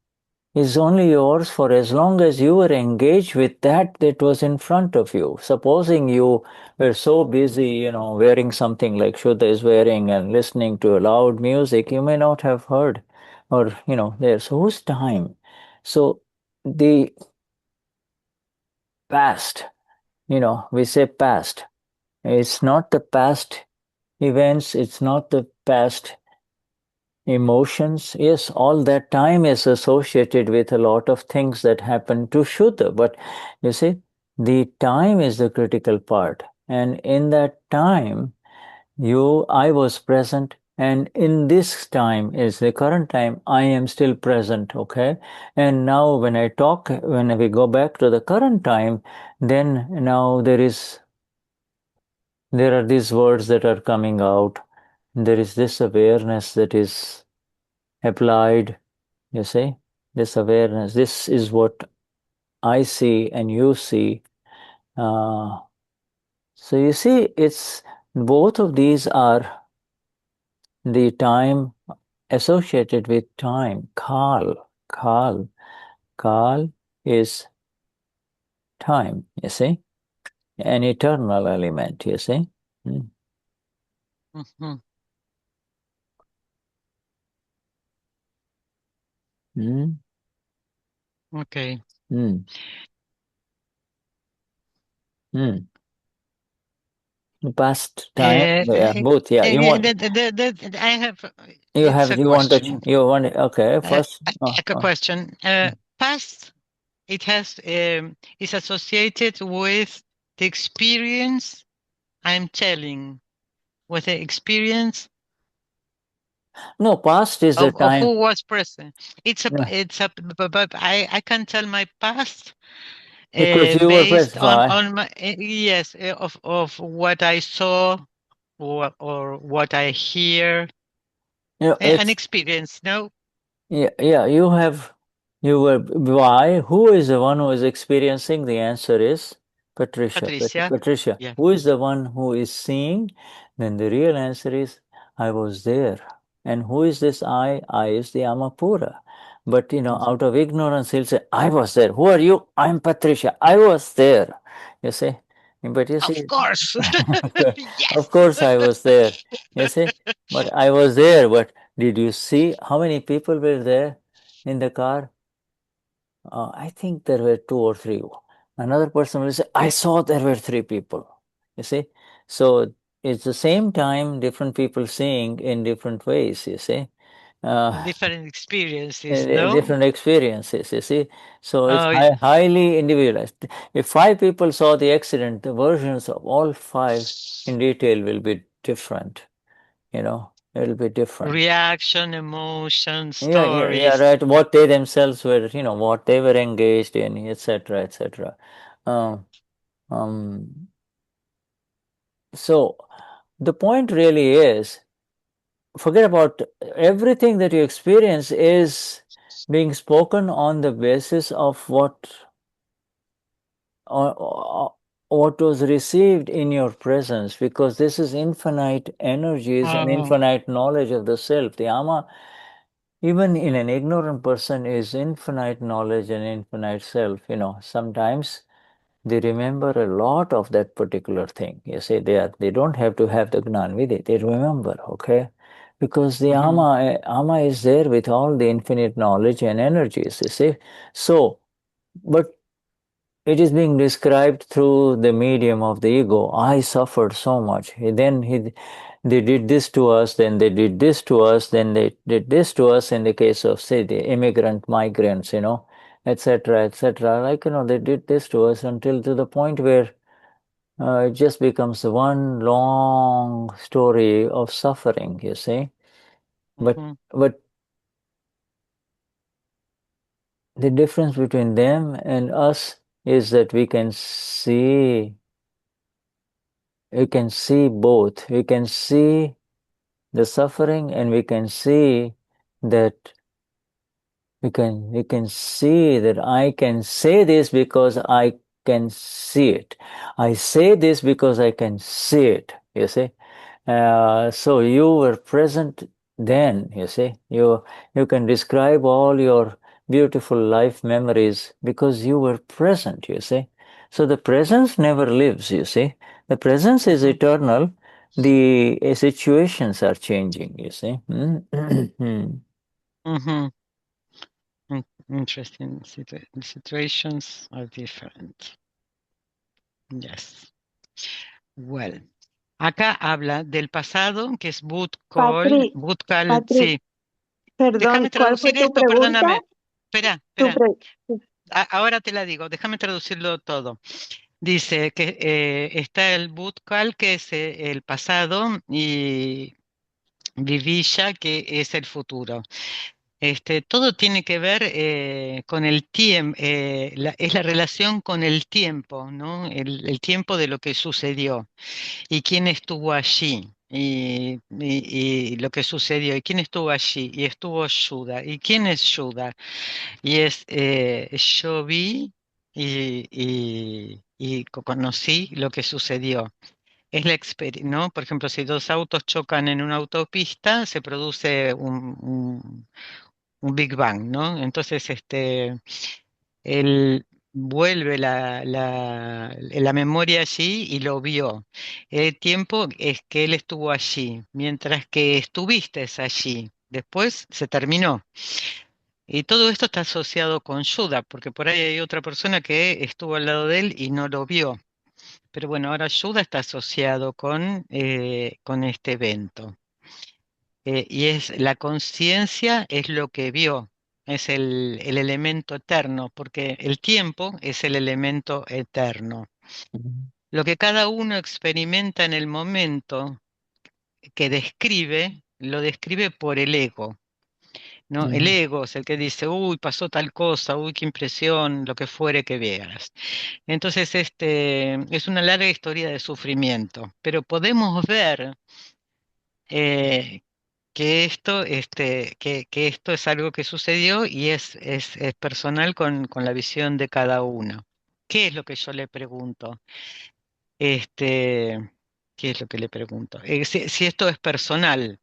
is only yours for as long as you were engaged with that was in front of you. Supposing you were so busy, wearing something like Shuddha is wearing and listening to loud music, you may not have heard, or there. So whose time? So the past, we say past. It's not the past events. It's not the past emotions. Yes, all that time is associated with a lot of things that happen to Shuddha. But you see, the time is the critical part. And in that time, I was present. And in this time is the current time, I am still present, okay? And now when we go back to the current time, then now there are these words that are coming out. There is this awareness that is applied, you see, this awareness. This is what I see and you see. So you see, it's both of these are the time associated with time. Kal is time, you see, an eternal element, you see. Mhm. Okay. Past time, both, yeah. You want? I have. You want it? Okay, first. A question. Past. It has is associated with the experience I'm telling, with the experience. No, past is the time of who was present. But I can tell my past because you were based present. on my yes of what I saw or what I hear. An experience, no? Yeah. You were why? Who is the one who is experiencing? The answer is Patricia. Patricia. Yeah. Who is the one who is seeing? Then the real answer is I was there. And who is this I? I is the Amapura. But out of ignorance, he'll say, I was there. Who are you? I'm Patricia. I was there. You see? But you see, Of course. Yes. of course I was there. You see? But I was there. But did you see how many people were there in the car? I think there were 2 or 3. Another person will say, I saw there were 3 people. You see? So it's the same time, different people seeing in different ways, you see? Different experiences, no? different experiences, you see. So it's Oh, highly individualized. If 5 people saw the accident, the versions of all 5 in detail will be different, it'll be different. reaction, emotion, Yeah, stories. right. What they themselves were, what they were engaged in, etc., etc. So the point really is, forget about everything that you experience is being spoken on the basis of what was received in your presence, because this is infinite energies and infinite knowledge of the self. The ama, even in an ignorant person, is infinite knowledge and infinite self. Sometimes they remember a lot of that particular thing. You see, they don't have to have the Gnan with it. They remember, okay? Because the ama is there with all the infinite knowledge and energies, you see. So, but it is being described through the medium of the ego. I suffered so much. They did this to us, then they did this to us, then they did this to us in the case of, say, the immigrant migrants, etc., etc. Like, they did this to us until to the point where it just becomes one long story of suffering, you see. But the difference between them and us is that we can see both. We can see the suffering, and we can see that we can see that I can say this because I can see it. I say this because I can see it, you see. So you were present then, you see. You can describe all your beautiful life memories because you were present, you see. So the presence never lives, you see. The presence is eternal. The situations are changing, you see. Interesting. Situations are different. Yes. Well, acá habla del pasado, que es Patri, sí. perdón, Déjame ¿cuál fue traducir tu esto, pregunta? perdóname. Espera. Ahora te la digo, déjame traducirlo todo. Dice que está el Bhutkal, que es el pasado, y Vivilla, que es el futuro. Todo tiene que ver con el tiempo, es la relación con el tiempo, ¿no? El tiempo de lo que sucedió y quién estuvo allí. Y lo que sucedió, y quién estuvo allí, y estuvo Shuddha, y quién es Shuddha, y es yo vi y conocí lo que sucedió. Es la experiencia, ¿no? Por ejemplo, si dos autos chocan en una autopista, se produce un Big Bang, ¿no? Entonces, él vuelve la memoria allí y lo vio. El tiempo es que él estuvo allí, mientras que estuviste allí. Después se terminó. Y todo esto está asociado con Shuddha, porque por ahí hay otra persona que estuvo al lado de él y no lo vio. Pero bueno, ahora Shuddha está asociado con este evento. Y es la conciencia es lo que vio, es el elemento eterno, porque el tiempo es el elemento eterno. Lo que cada uno experimenta en el momento que describe, lo describe por el ego. ¿No? El ego es el que dice, uy, pasó tal cosa, uy, qué impresión, lo que fuere que veas. Entonces, es una larga historia de sufrimiento, pero podemos ver eh, que esto es algo que sucedió y es personal con la visión de cada uno. ¿Qué es lo que yo le pregunto? ¿Qué es lo que le pregunto? Si esto es personal,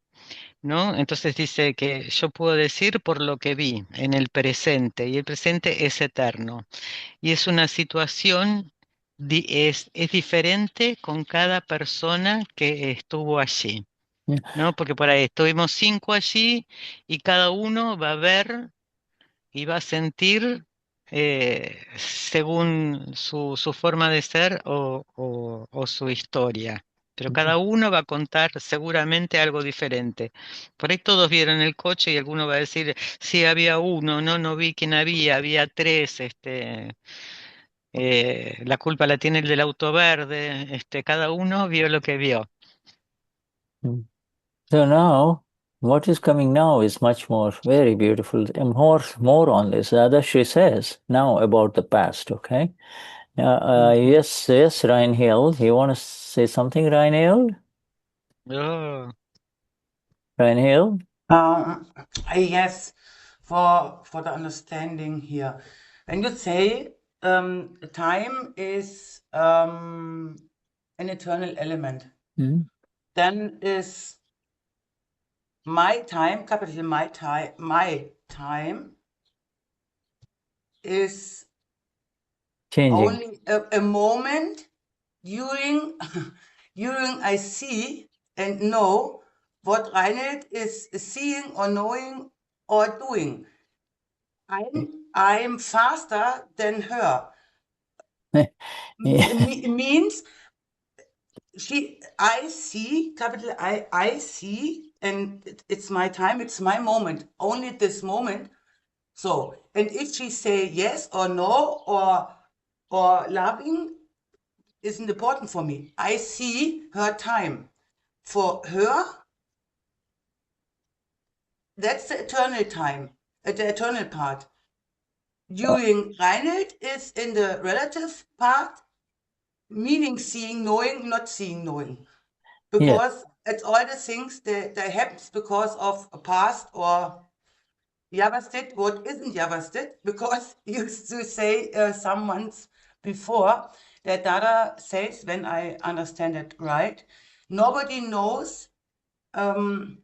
¿no? Entonces dice que yo puedo decir por lo que vi en el presente, y el presente es eterno. Y es una situación, es diferente con cada persona que estuvo allí. ¿No? Porque por ahí estuvimos 5 allí y cada uno va a ver y va a sentir según su forma de ser o su historia. pero cada uno va a contar seguramente algo diferente. Por ahí todos vieron el coche y alguno va a decir, sí, había uno, no vi quién había tres, la culpa la tiene el del auto verde, cada uno vio lo que vio. So now, what is coming now is much more very beautiful. And more on this. Dadashri says now about the past. Okay. Yes, Reinhild. You want to say something, Reinhild? Oh. Reinhild? Yes, for the understanding here. When you say time is an eternal element, then is my time, capital my time is Changing. only a moment during I see and know what Reinhard is seeing or knowing or doing. I'm faster than her. Means I see, capital I see, and it's my time, it's my moment, only this moment. So, and if she say yes or no or loving isn't important for me. I see her time. For her, that's the eternal time, the eternal part. During Reinhold is in the relative part, meaning seeing, knowing, not seeing, knowing. Because it's all the things that happens because of a past or Javastit, what isn't Javastit, because you used to say some months before that Dada says, when I understand it right, nobody knows the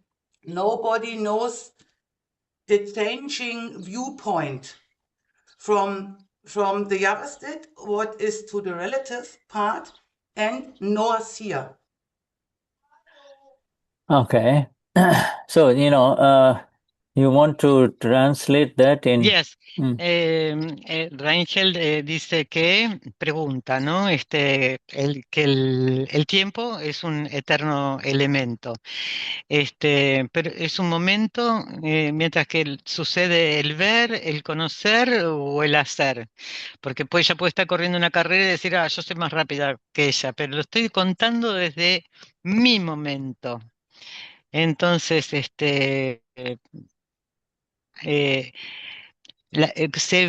changing viewpoint from the Javastit, what is to the relative part, and Noah's here. Okay. So, you want to translate that in... Yes. Rangel dice que, pregunta, ¿no? Que el tiempo es un eterno elemento. Pero es un momento mientras que sucede el ver, el conocer o el hacer. Porque ella puede estar corriendo una carrera y decir, yo soy más rápida que ella, pero lo estoy contando desde mi momento. Entonces, se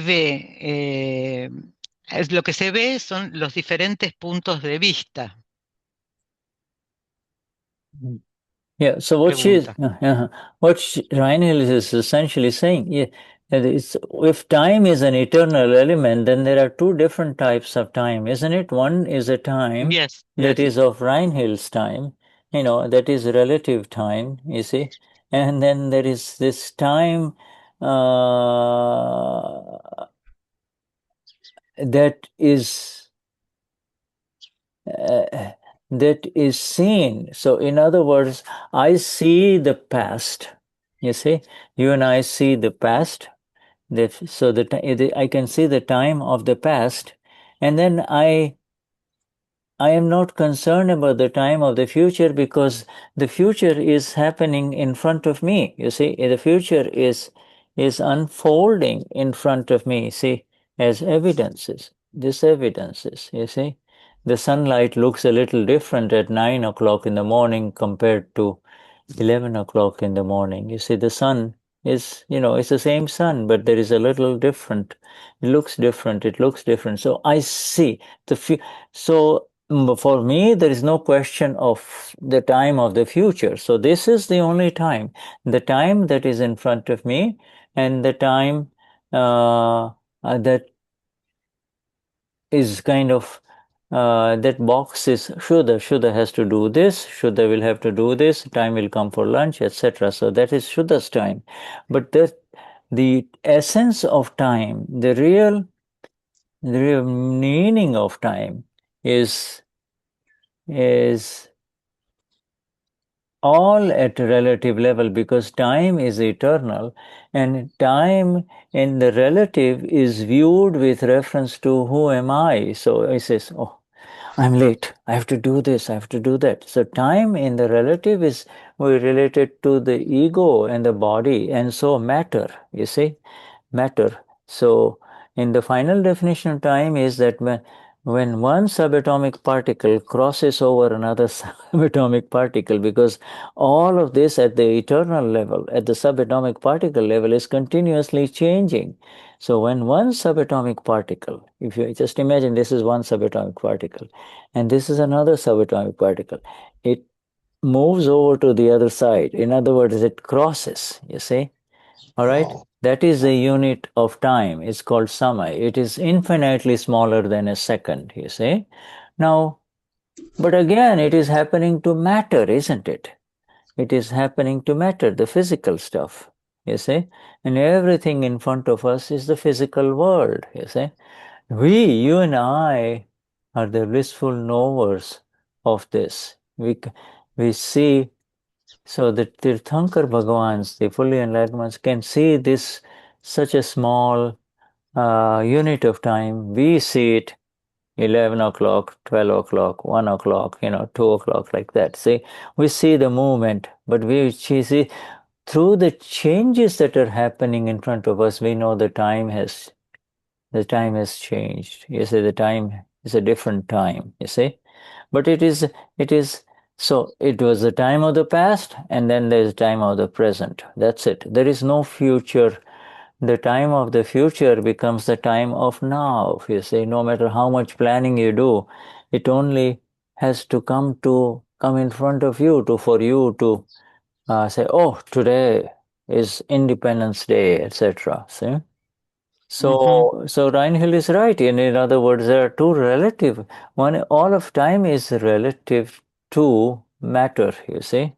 ve, lo que se ve son los diferentes puntos de vista. Yeah, so what Reinhold is essentially saying, that if time is an eternal element, then there are two different types of time, isn't it? One is a time that is of Reinhold's time, that is relative time, you see, and then there is this time that is seen. So in other words, I see the past. You see, you and I see the past. So I can see the time of the past, and then I am not concerned about the time of the future, because the future is happening in front of me. You see, the future is unfolding in front of me. See, as evidences. This evidences. You see. The sunlight looks a little different at 9 o'clock in the morning compared to 11 o'clock in the morning. You see, the sun is, it's the same sun, but there is a little different. It looks different. So I see so for me, there is no question of the time of the future. So this is the only time, the time that is in front of me, and the time that is kind of that box is Shuddha. Shuddha has to do this. Shuddha will have to do this. Time will come for lunch, etc. So that is Shuddha's time. But the essence of time, the real meaning of time is all at a relative level, because time is eternal, and time in the relative is viewed with reference to who am I. So he says, I'm late. I have to do this. I have to do that. So time in the relative is related to the ego and the body, and so matter, you see, matter. So in the final definition of time is that when one subatomic particle crosses over another subatomic particle, because all of this at the eternal level, at the subatomic particle level, is continuously changing. So when one subatomic particle, if you just imagine this is one subatomic particle, and this is another subatomic particle, it moves over to the other side. In other words, it crosses, you see. All right? That is a unit of time. It's called samay. It is infinitely smaller than a second, you see. Now, but again, it is happening to matter, isn't it? It is happening to matter, the physical stuff, you see. And everything in front of us is the physical world, you see. You and I, are the blissful knowers of this. We see, so the Tirthankar Bhagavans, the fully enlightened ones, can see this such a small unit of time. We see it 11 o'clock, 12 o'clock, 1 o'clock, 2 o'clock, like that. See, we see the movement, but we see through the changes that are happening in front of us, we know the time has changed. You see, the time is a different time, you see. But it is, so it was the time of the past, and then there's time of the present. That's it. There is no future. The time of the future becomes the time of now. You see, no matter how much planning you do, it only has to come in front of you for you to say, oh, today is Independence Day, etc. See? So Reinhold is right. In other words, there are two relative. All of time is relative to matter, you see.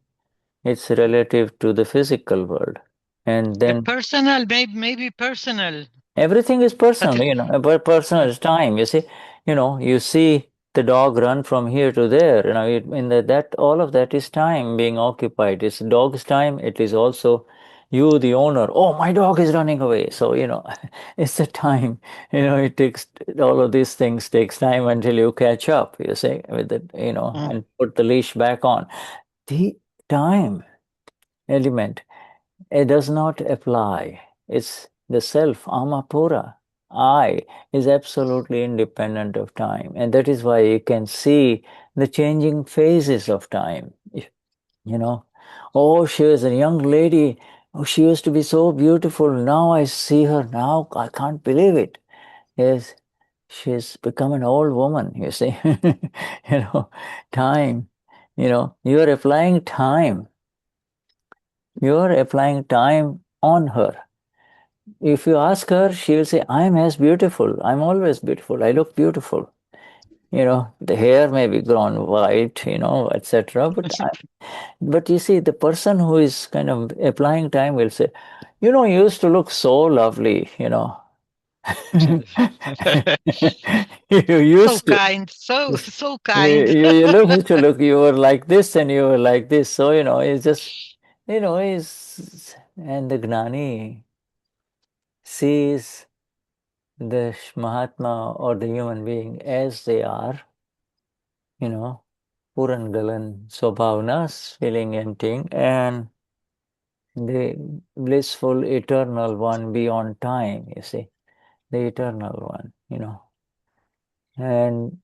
It's relative to the physical world. And then personal, maybe personal. Everything is personal, but personal is time. You see, you see the dog run from here to there. That all of that is time being occupied. It's dog's time. It is also you, the owner. Oh, my dog is running away. So it's the time. It takes all of these things takes time until you catch up. You see, with it, and put the leash back on. The time element, it does not apply. It's the self, Amapura. I is absolutely independent of time. And that is why you can see the changing phases of time. Oh, she was a young lady. Oh, she used to be so beautiful. Now I see her now. I can't believe it. Yes, she's become an old woman, you see. Time. You are applying time. You are applying time on her. If you ask her, she will say, I'm as beautiful. I'm always beautiful. I look beautiful. The hair may be grown white, etc. But you see, the person who is kind of applying time will say, you used to look so lovely, You used to. So kind. You were like this and you were like this. So, it's just, and the Gnani sees the Mahatma or the human being as they are, Purangalan Swabhavnas, feeling ending, and the blissful eternal one beyond time, you see, the eternal one, And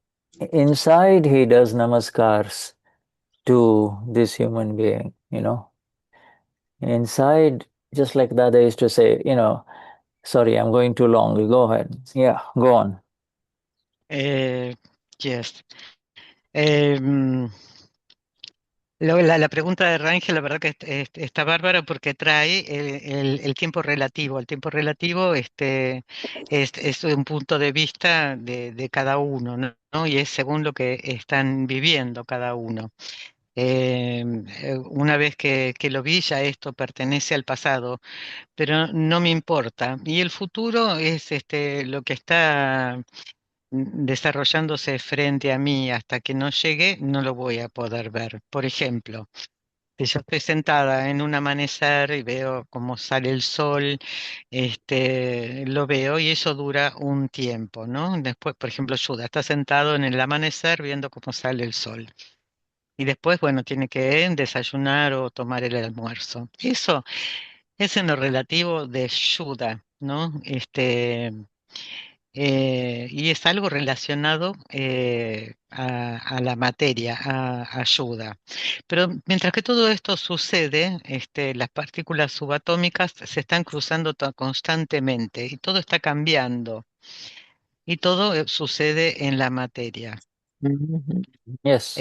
inside he does namaskars to this human being, Inside, just like Dada used to say, sorry, I'm going too long. Go ahead. Yeah, go on. Yes. La pregunta de Rangel, la verdad que está bárbara porque trae el tiempo relativo. El tiempo relativo es un punto de vista de cada uno, ¿no? Y es según lo que están viviendo cada uno. Una vez que lo vi, ya esto pertenece al pasado, pero no me importa. Y el futuro es lo que está desarrollándose frente a mí. Hasta que no llegue, no lo voy a poder ver. Por ejemplo, Si yo estoy sentada en un amanecer y veo cómo sale el sol, lo veo y eso dura un tiempo, ¿no? Después, por ejemplo, Shuddha está sentado en el amanecer viendo cómo sale el sol. Y después, bueno, tiene que desayunar o tomar el almuerzo. Eso es en lo relativo de Shuddha, ¿no? Y es algo relacionado a la materia, a ayuda. Pero mientras que todo esto sucede, las partículas subatómicas se están cruzando constantemente y todo está cambiando y todo sucede en la materia. Yes.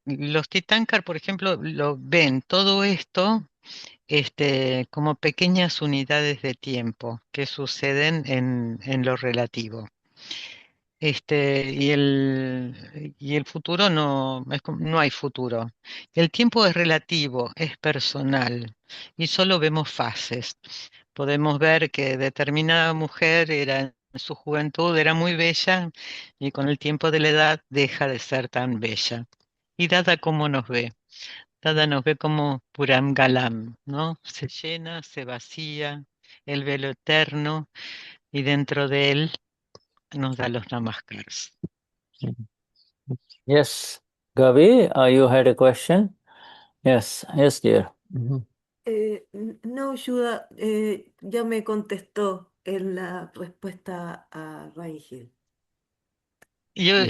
Los Tirthankar, por ejemplo, lo ven todo esto como pequeñas unidades de tiempo que suceden en lo relativo. Y el futuro no, no hay futuro. El tiempo es relativo, es personal y solo vemos fases. Podemos ver que determinada mujer era en su juventud era muy bella y con el tiempo de la edad deja de ser tan bella. Y Dada cómo nos ve. Dada nos ve como Puram Galam, ¿no? Se llena, se vacía, el velo eterno y dentro de él nos da los namaskars. Yes. Gavi, you had a question? Yes, yes, dear. No, Shuddha, ya me contestó en la respuesta a Rangel. You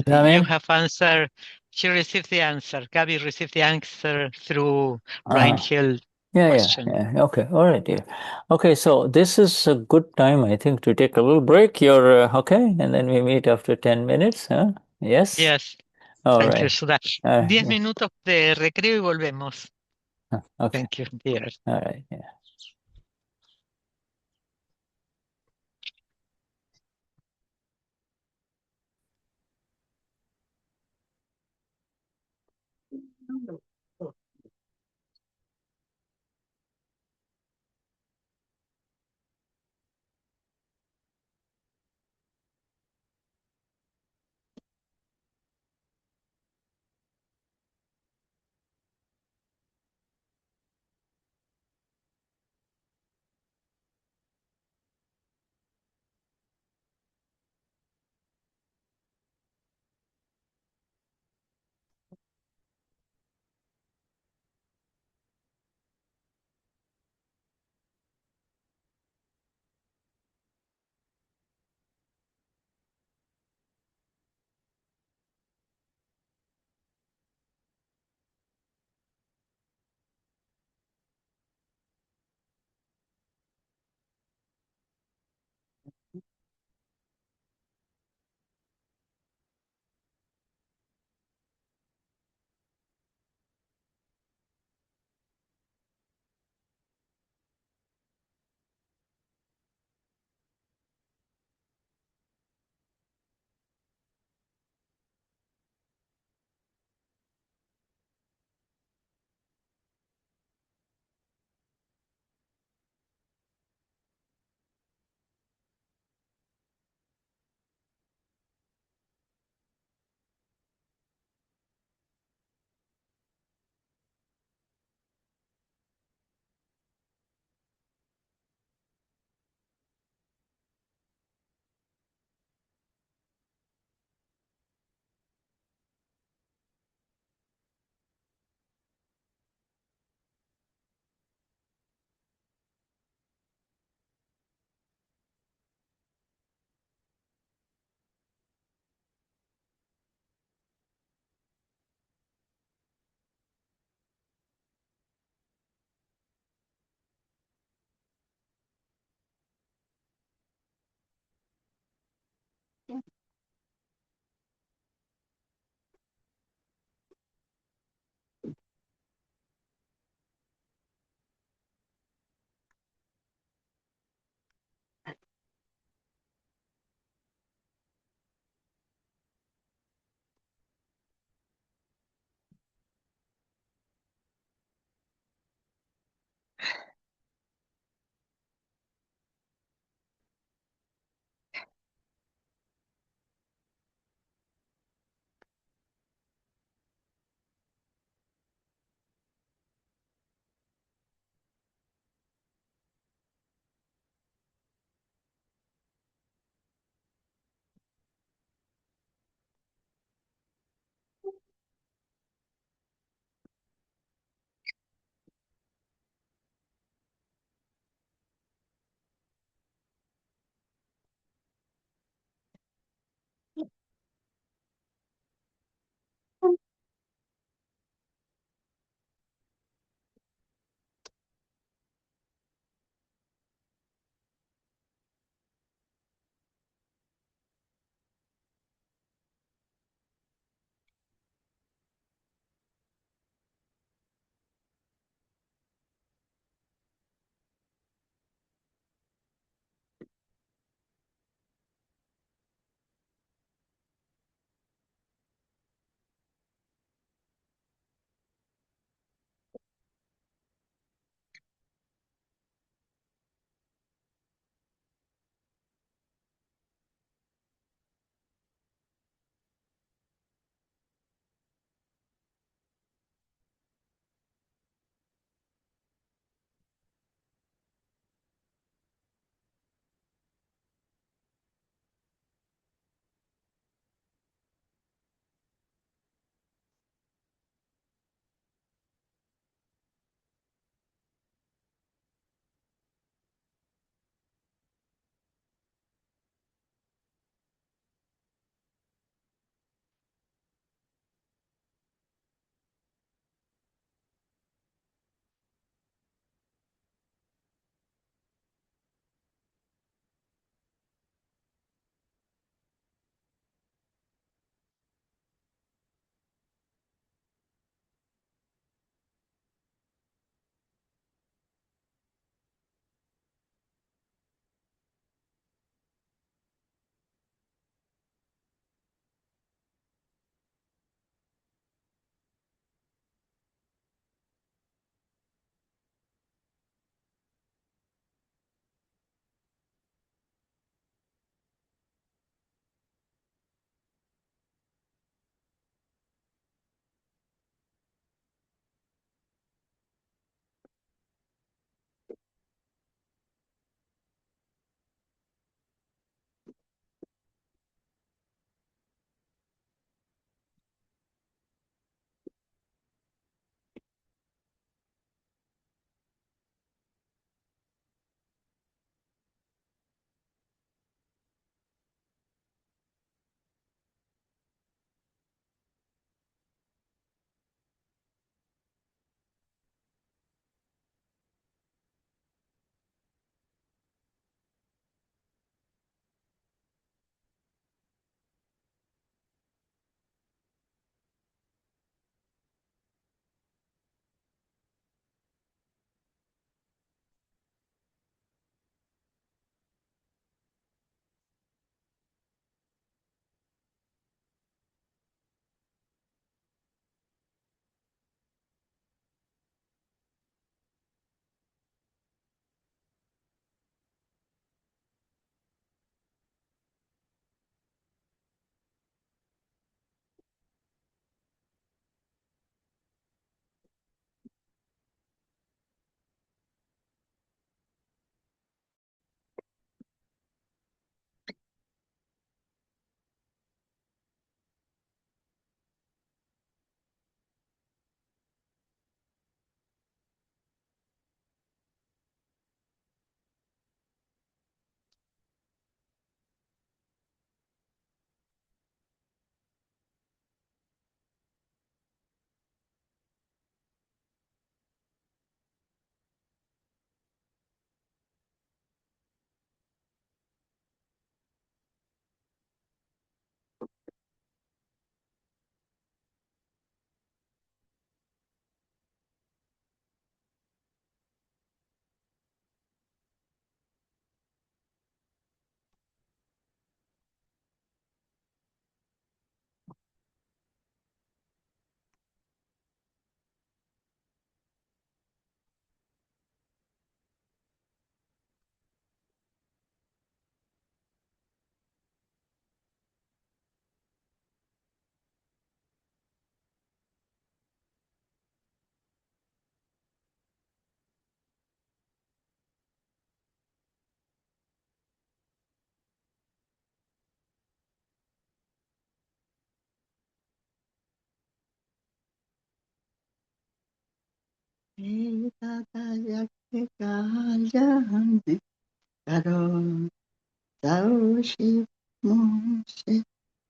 Damian? have answered. She received the answer. Gabi received the answer through Uh-huh. Rangel Yeah, question. yeah. Okay, all right, dear. Okay, so this is a good time, I think, to take a little break. You're okay, and then we meet after 10 minutes, huh? Yes? Yes. All Thank you, right. Sudha. 10 Yeah. minutos de recreo y volvemos. Okay. Thank you, dear. All right, yeah.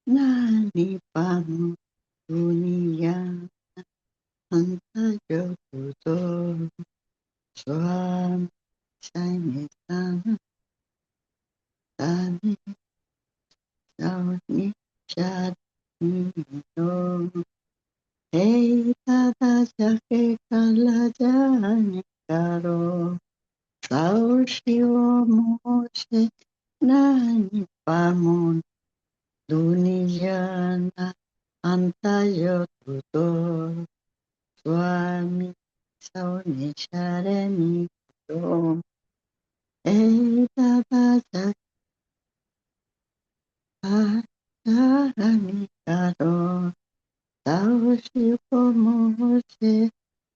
Gnani Pamo Dunia Anta Yoputo Swam Sanitana Tani Sauni Shadni No Hey Tata Jake Kala Jani Karo Sao Shiva Moshe Nani Pamo Dunia Anta Yoputo Swami Sauni Sharani Om Baba Sharani Karo Taushi Pomose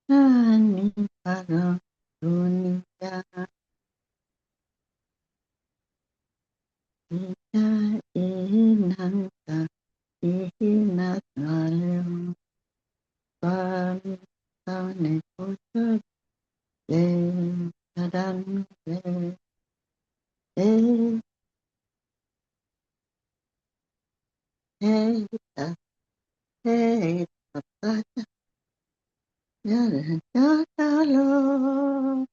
Nani Karo Dunia Ika Inanta Ihina Naleo Swami Sauni Kosha Le Sadan Le Hey, hey, Papa, Yara, Yara,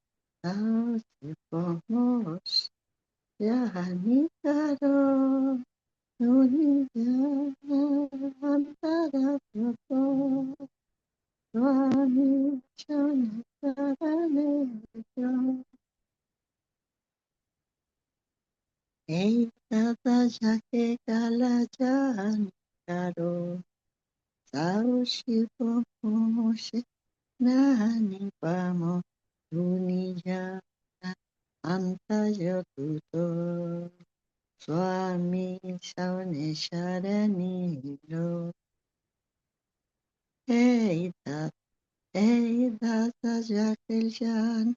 Asipomos, Yahanikaro, Nuniya, Antara, Papa, Swami, Shankarane, Hey, Tata, Jake, Kalajan, Karo, Sao, Shipomos, Nani pamo dunia antaya tuto Swami saune sharani lo Hey data jakil jan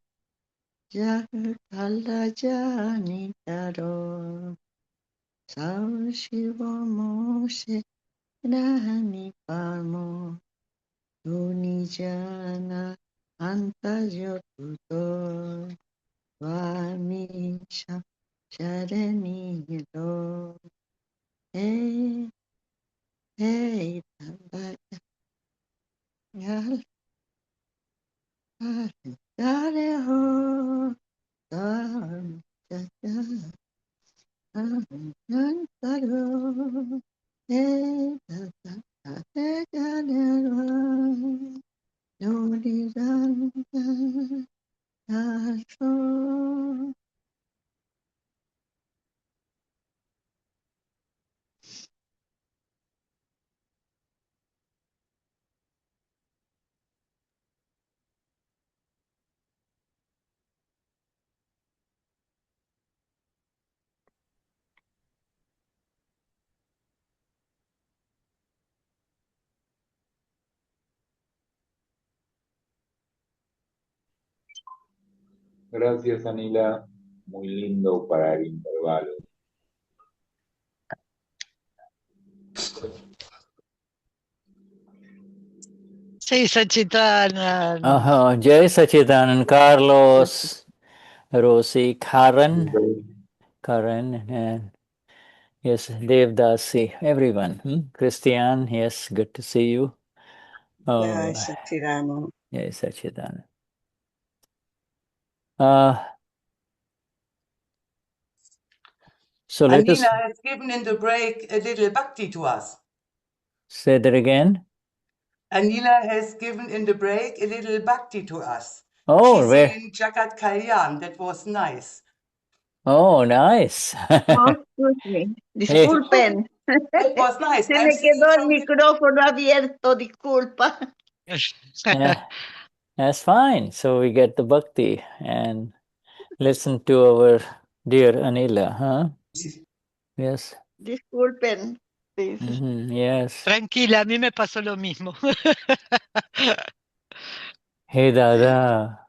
jakil kala jani karo Sao shiva moshe nani pamo dunia antaya tuto Swami Sharani Lo Hey Hey Tamba Yal Yale Ho Tam Chaya Karo Hey Tata Ate Yale Lodi Ranta Yasho. Gracias, Anila. Muy lindo para el intervalo. Sí, Sachitana. Jai Sachidanand, Carlos, Rosie, Karen, and yes, Devdasi, everyone. Christian, yes, good to see you. Jai Sachidanand. Jai Sachidanand. So let us Anila has given in the break a little bhakti to us. say that again. Anila has given in the break a little bhakti to us. Oh, She's where? singing Jagat Kalyan. That was nice. Oh, nice. Oh, excuse me. Hey, Disculpen. That was nice. Se I'm me singing quedó el from the... micrófono abierto, disculpa. that's fine. So we get the bhakti and listen to our dear Anila, huh? Yes. Disculpen, please. Yes. Tranquila, a mí me pasó lo mismo. Hey Dada,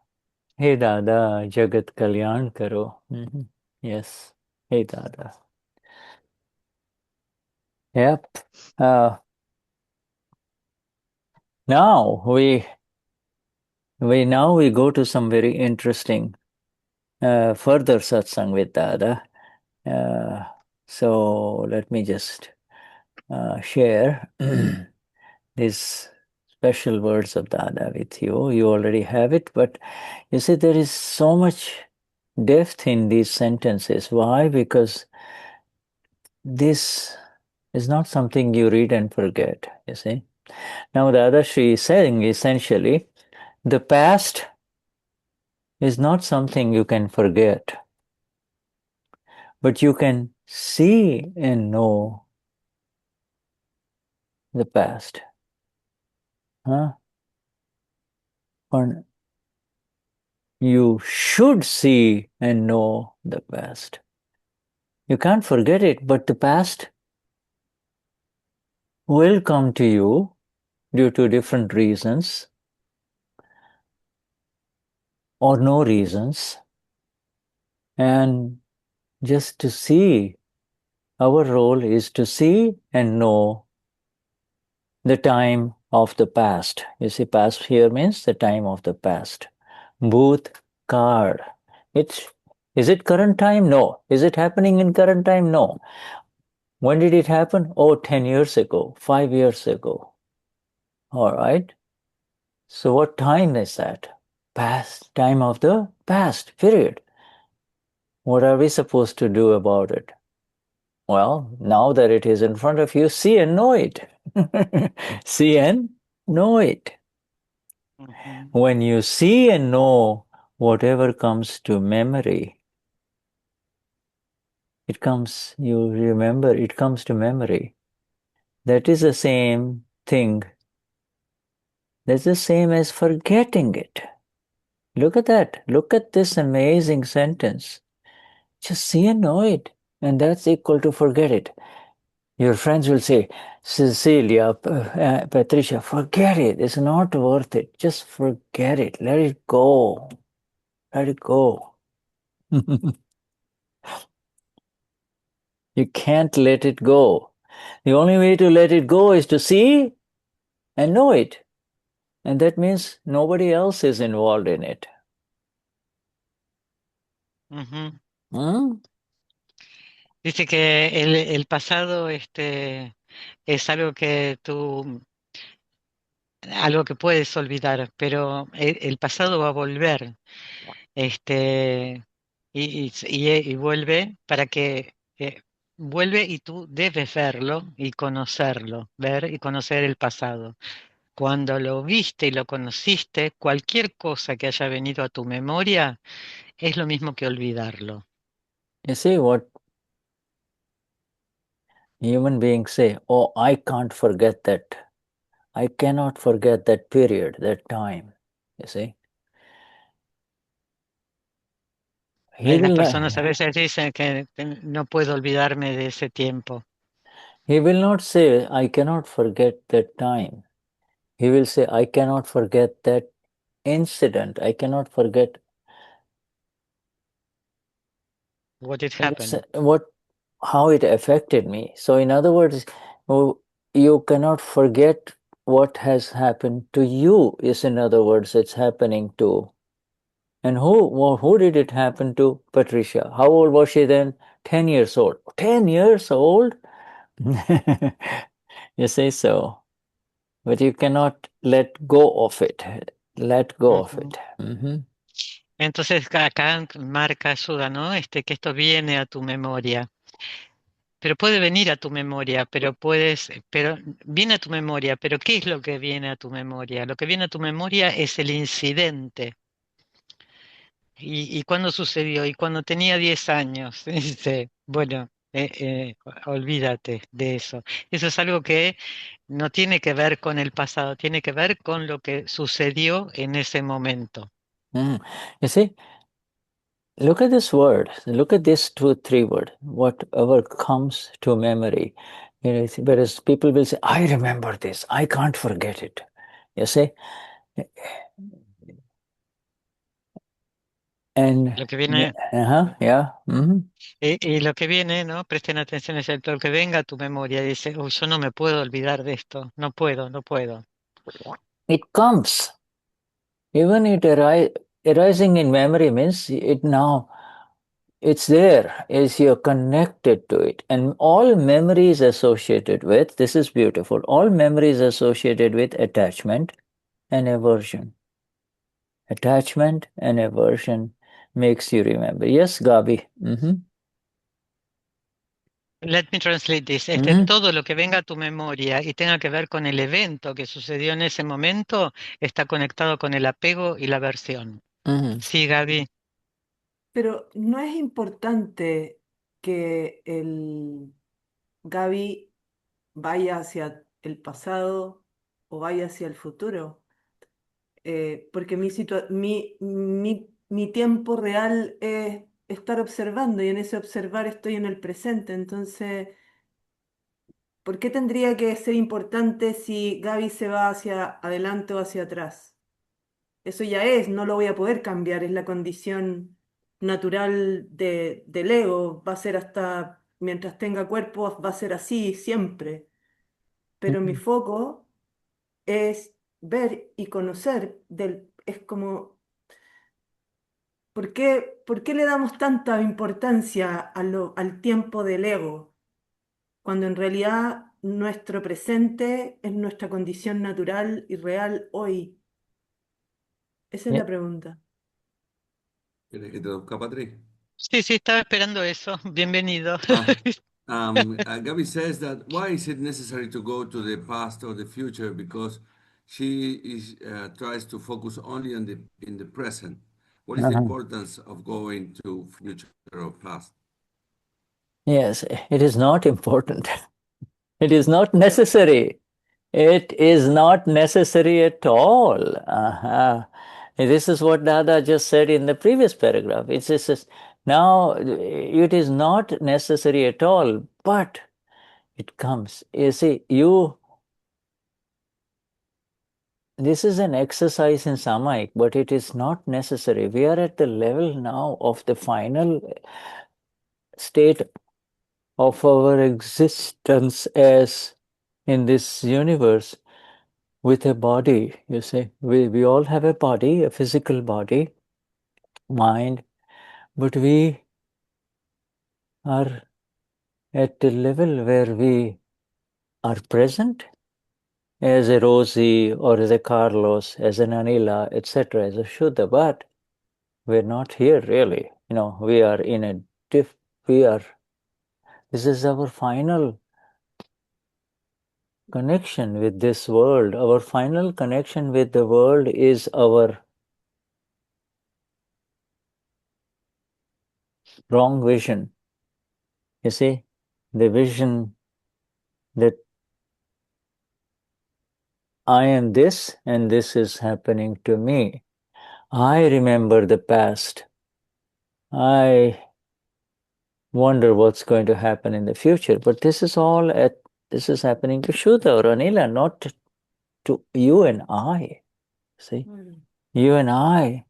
Jagat Kalyan Karo. Yes. Hey Dada. Yep. Now Now we go to some very interesting further satsang with Dada. So let me just share these special words of Dada with you. You already have it, but you see there is so much depth in these sentences. Why? Because this is not something you read and forget, you see. Now Dadashri is saying essentially, the past is not something you can forget, but you can see and know the past. Huh? Or you should see and know the past. You can't forget it, but the past will come to you due to different reasons or no reasons. And just to see, our role is to see and know the time of the past. You see, past here means the time of the past. Bhoot Kal. Is it current time? No. Is it happening in current time? No. When did it happen? Oh, 10 years ago, 5 years ago. All right. So what time is that? Past, time of the past, period. What are we supposed to do about it? Well, now that it is in front of you, see and know it. See and know it. When you see and know whatever comes to memory, it comes, you remember, it comes to memory. That is the same thing. That's the same as forgetting it. Look at that. Look at this amazing sentence. Just see and know it. And that's equal to forget it. Your friends will say, Cecilia, Patricia, forget it. It's not worth it. Just forget it. Let it go. Let it go. You can't let it go. The only way to let it go is to see and know it. And that means nobody else is involved in it. Dice que el pasado es algo que algo que puedes olvidar, pero el pasado va a volver, y vuelve para que vuelve y tú debes verlo y conocerlo, ver y conocer el pasado. Cuando lo viste y lo conociste, cualquier cosa que haya venido a tu memoria es lo mismo que olvidarlo. You see what human beings say, oh, I can't forget that. I cannot forget that period, that time. You see? Las personas a veces dicen que no puedo olvidarme de ese tiempo. He will not say, I cannot forget that time. He will say, I cannot forget that incident. I cannot forget what it happened. How it affected me. So in other words, you cannot forget what has happened to you, is in other words, it's happening to. And who did it happen to? Patricia. How old was she then? 10 years old. 10 years old? You say so. But you cannot let go of it. Let go of it. Entonces acá marca ayuda, ¿no? Que esto viene a tu memoria. Pero puede venir a tu memoria, pero viene a tu memoria, pero ¿qué es lo que viene a tu memoria? Lo que viene a tu memoria es el incidente. ¿Y cuándo sucedió? Y cuando tenía 10 años. Bueno, olvídate de eso. Eso es algo que no tiene que ver con el pasado, tiene que ver con lo que sucedió en ese momento. You see, look at this word. Look at this 2-3 word. Whatever comes to memory. Whereas people will say, I remember this. I can't forget it. You see? And lo que viene, yeah. y lo que viene, ¿no? Presten atención, es lo que venga a tu memoria. Dice, yo no me puedo olvidar de esto. No puedo. It comes. Even it arising in memory means it now, it's there, is you're connected to it. And all memories associated with, this is beautiful, all memories associated with attachment and aversion. Attachment and aversion makes you remember. Yes, Gabi. Let me translate this. Todo lo que venga a tu memoria y tenga que ver con el evento que sucedió en ese momento está conectado con el apego y la aversión. Sí, Gaby. Pero no es importante que el Gaby vaya hacia el pasado o vaya hacia el futuro, porque mi tiempo real es estar observando y en ese observar estoy en el presente. Entonces, ¿por qué tendría que ser importante si Gaby se va hacia adelante o hacia atrás? Eso ya es, no lo voy a poder cambiar, es la condición natural del ego, va a ser hasta, mientras tenga cuerpo, va a ser así siempre. Pero mi foco es ver y conocer, es como, por qué le damos tanta importancia al tiempo del ego? Cuando en realidad nuestro presente es nuestra condición natural y real hoy. Esa es la pregunta. ¿Quieres que traduzca, Patri? Sí, estaba esperando eso. Bienvenido. Gaby says that why is it necessary to go to the past or the future? Because she tries to focus only on in the present. What is the importance of going to future or past? Yes, it is not important. It is not necessary. It is not necessary at all. This is what Dada just said in the previous paragraph. It says, now it is not necessary at all, but it comes. You see, this is an exercise in Samaik, but it is not necessary. We are at the level now of the final state of our existence as in this universe with a body. You see, we all have a body, a physical body, mind, but we are at the level where we are present as a Rosie or as a Carlos, as an Anila, etc., as a Shuddha, but we're not here really. We are in a this is our final connection with this world. Our final connection with the world is our wrong vision. You see, the vision that I am this and this is happening to me. I remember the past. I wonder what's going to happen in the future. But this is happening to Shuddha or Anila, not to you and I. See? You and I.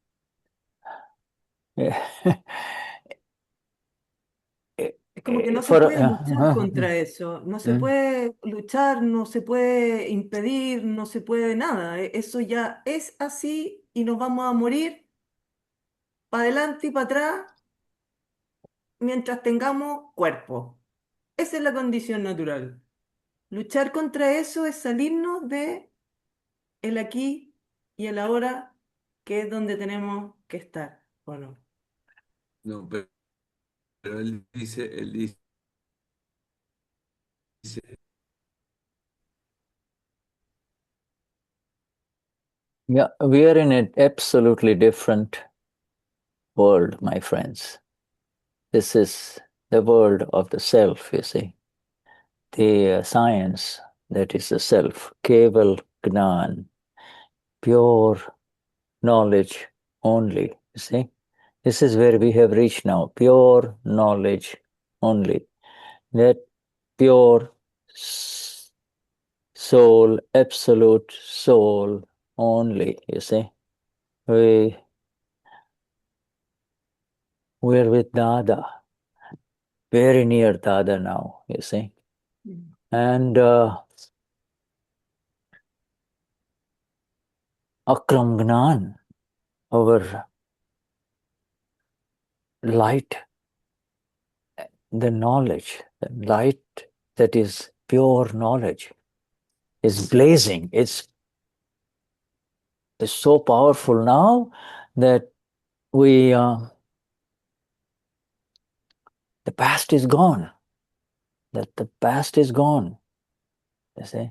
Es como que no se puede luchar contra eso, no se puede luchar, no se puede impedir, no se puede nada. Eso ya es así y nos vamos a morir para adelante y para atrás mientras tengamos cuerpo. Esa es la condición natural. Luchar contra eso es salirnos de el aquí y el ahora, que es donde tenemos que estar, ¿o no? No, pero él dice, yeah, we are in an absolutely different world, my friends. This is the world of the self, you see. The science that is the self, Keval, Gnan, pure knowledge only, you see. This is where we have reached now, pure knowledge only. That pure soul, absolute soul only, you see. We're with Dada, very near Dada now, you see. And Akram Vignan our light, the knowledge, the light that is pure knowledge is blazing. It's so powerful now that the past is gone. That the past is gone. You see,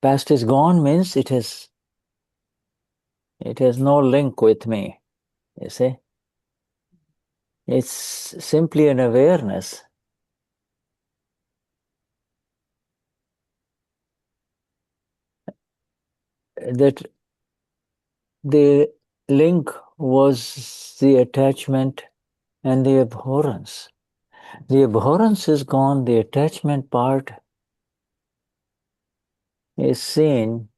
past is gone means it has no link with me. You see, it's simply an awareness. That the link was the attachment and the abhorrence. The abhorrence is gone, the attachment part is seen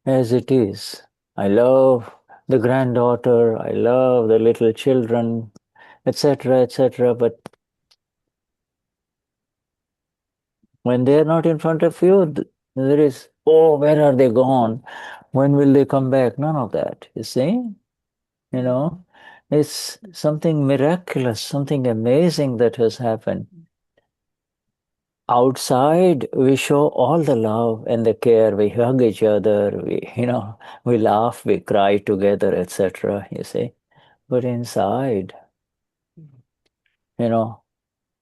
as it is. I love the granddaughter, I love the little children, etc., but when they're not in front of you, there is, oh, where are they gone? When will they come back? None of that, you see? You know, it's something miraculous, something amazing that has happened. Outside, we show all the love and the care. We hug each other. We laugh, we cry together, etc. You see, but inside, the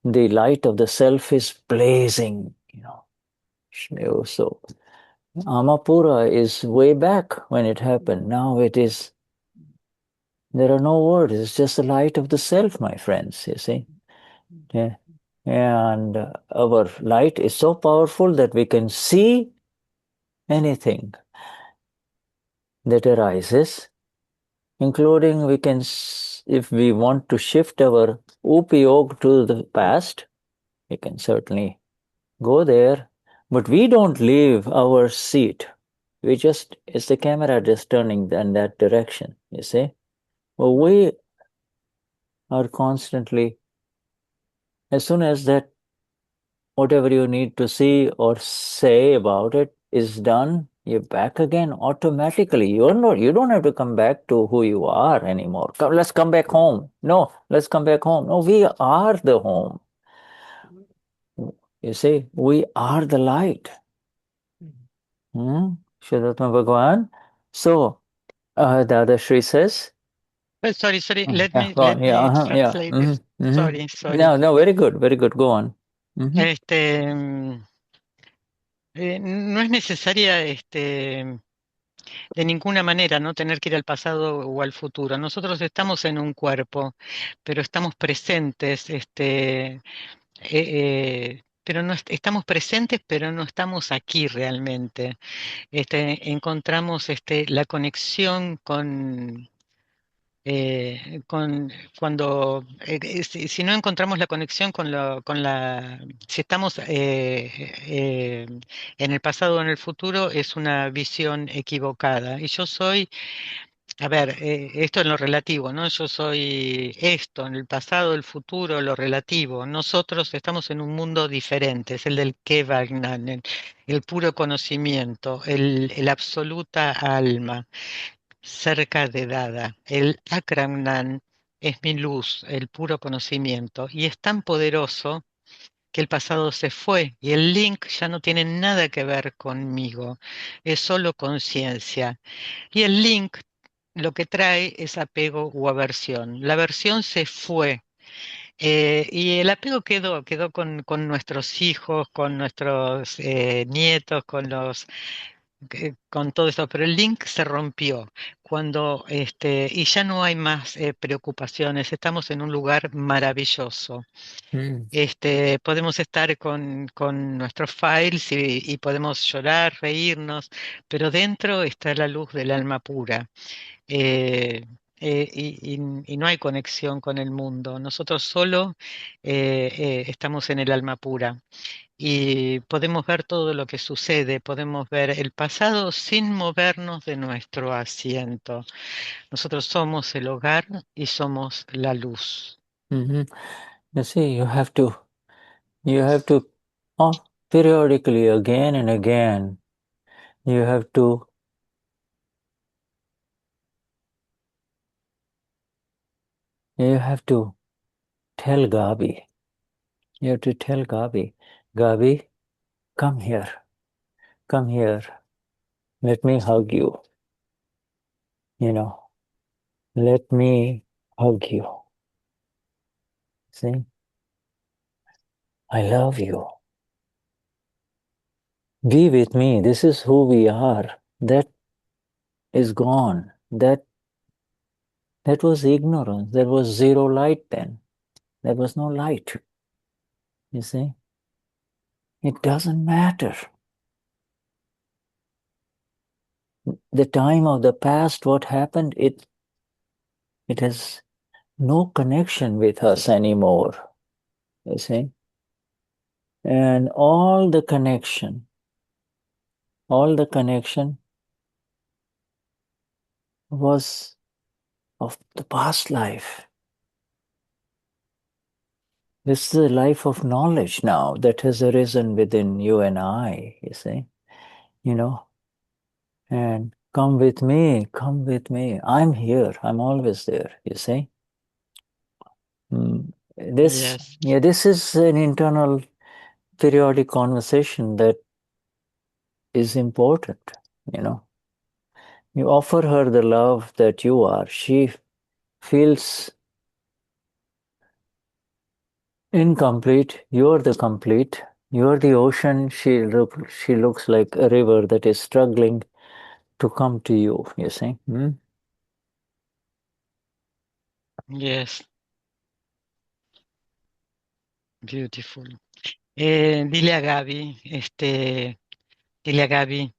light of the self is blazing. So Amapura is way back when it happened. Now it is. There are no words. It's just the light of the self, my friends. You see, yeah. And our light is so powerful that we can see anything that arises, including we can, if we want to shift our upayog to the past, we can certainly go there, but we don't leave our seat. We just, it's the camera just turning in that direction, you see. Well, we are constantly, as soon as that, whatever you need to see or say about it is done, you're back again automatically. You don't have to come back to who you are anymore. Let's come back home. No, let's come back home. No, we are the home. You see, we are the light. Shuddhatma Bhagwan. So, Dadashri says. Sorry, let me Yeah, translate this. Sorry. No, very good, go on. No es necesaria de ninguna manera no tener que ir al pasado o al futuro. Nosotros estamos en un cuerpo, pero estamos presentes, pero no estamos presentes, pero no estamos aquí realmente. Encontramos la conexión cuando si no encontramos la conexión si estamos en el pasado o en el futuro, es una visión equivocada. Y yo soy, a ver, esto en lo relativo, ¿no? Yo soy esto, en el pasado, el futuro, lo relativo. Nosotros estamos en un mundo diferente, es el del Keval, el puro conocimiento, el absoluta alma cerca de Dada. El Akram Vignan es mi luz, el puro conocimiento, y es tan poderoso que el pasado se fue y el link ya no tiene nada que ver conmigo, es solo conciencia. Y el link lo que trae es apego o aversión. La aversión se fue. Y el apego quedó con nuestros hijos, con nuestros nietos, con todo esto, pero el link se rompió y ya no hay más preocupaciones, estamos en un lugar maravilloso. Podemos estar con nuestros files y podemos llorar, reírnos, pero dentro está la luz del alma pura. Y no hay conexión con el mundo, nosotros solo estamos en el alma pura. Y podemos ver todo lo que sucede, podemos ver el pasado sin movernos de nuestro asiento. Nosotros somos el hogar y somos la luz. You see, you have to periodically, again and again, you have to You have to tell Gabi. You have to tell Gabi, Gabi, come here. Come here. Let me hug you. You know, let me hug you. See? I love you. Be with me. This is who we are. That is gone. That was ignorance. There was zero light then. There was no light. You see? It doesn't matter. The time of the past, what happened, it has no connection with us anymore. You see? And all the connection was of the past life. This is the life of knowledge now that has arisen within you and I, you see. You know, and come with me, come with me. I'm here, I'm always there, you see. This is an internal periodic conversation that is important, you know. You offer her the love that you are. She feels incomplete. You're the complete. You're the ocean. She looks like a river that is struggling to come to you, you see. Yes. Beautiful. Dile a Gaby, dile a Gaby,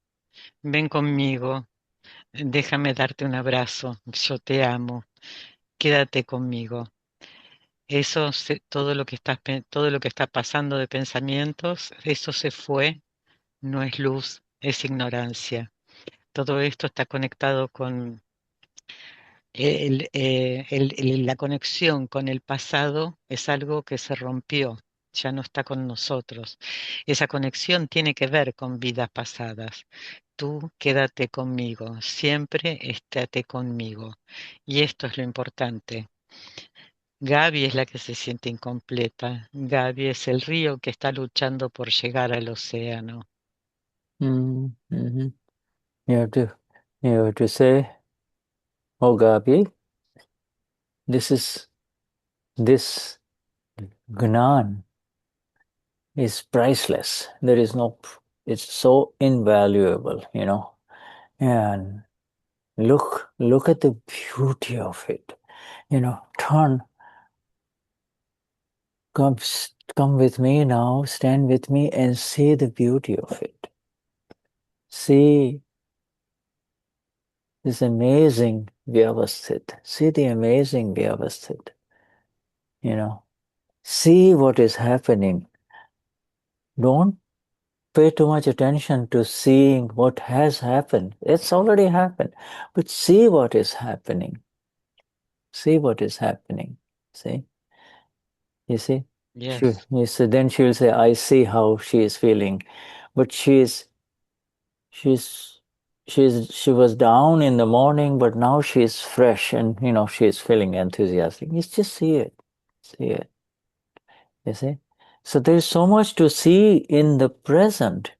ven conmigo, déjame darte un abrazo, yo te amo, quédate conmigo. Eso, todo lo que está pasando de pensamientos, eso se fue, no es luz, es ignorancia. Todo esto está conectado con la conexión con el pasado, es algo que se rompió, ya no está con nosotros. Esa conexión tiene que ver con vidas pasadas. Tú quédate conmigo, siempre estate conmigo. Y esto es lo importante. Gaby es la que se siente incompleta. Gaby es el río que está luchando por llegar al océano. You have to say, oh Gaby, this Gnan is priceless. There is no, it's so invaluable, you know. And look at the beauty of it. You know, come with me now, stand with me and see the beauty of it. See this amazing Vyavasthit. See the amazing Vyavasthit. You know, see what is happening. Don't pay too much attention to seeing what has happened. It's already happened. But see what is happening. See what is happening. See? You see? Yes. Then she will say, I see how she is feeling. But she was down in the morning, but now she is fresh and, you know, she is feeling enthusiastic. You just see it. See it. You see? So there is so much to see in the present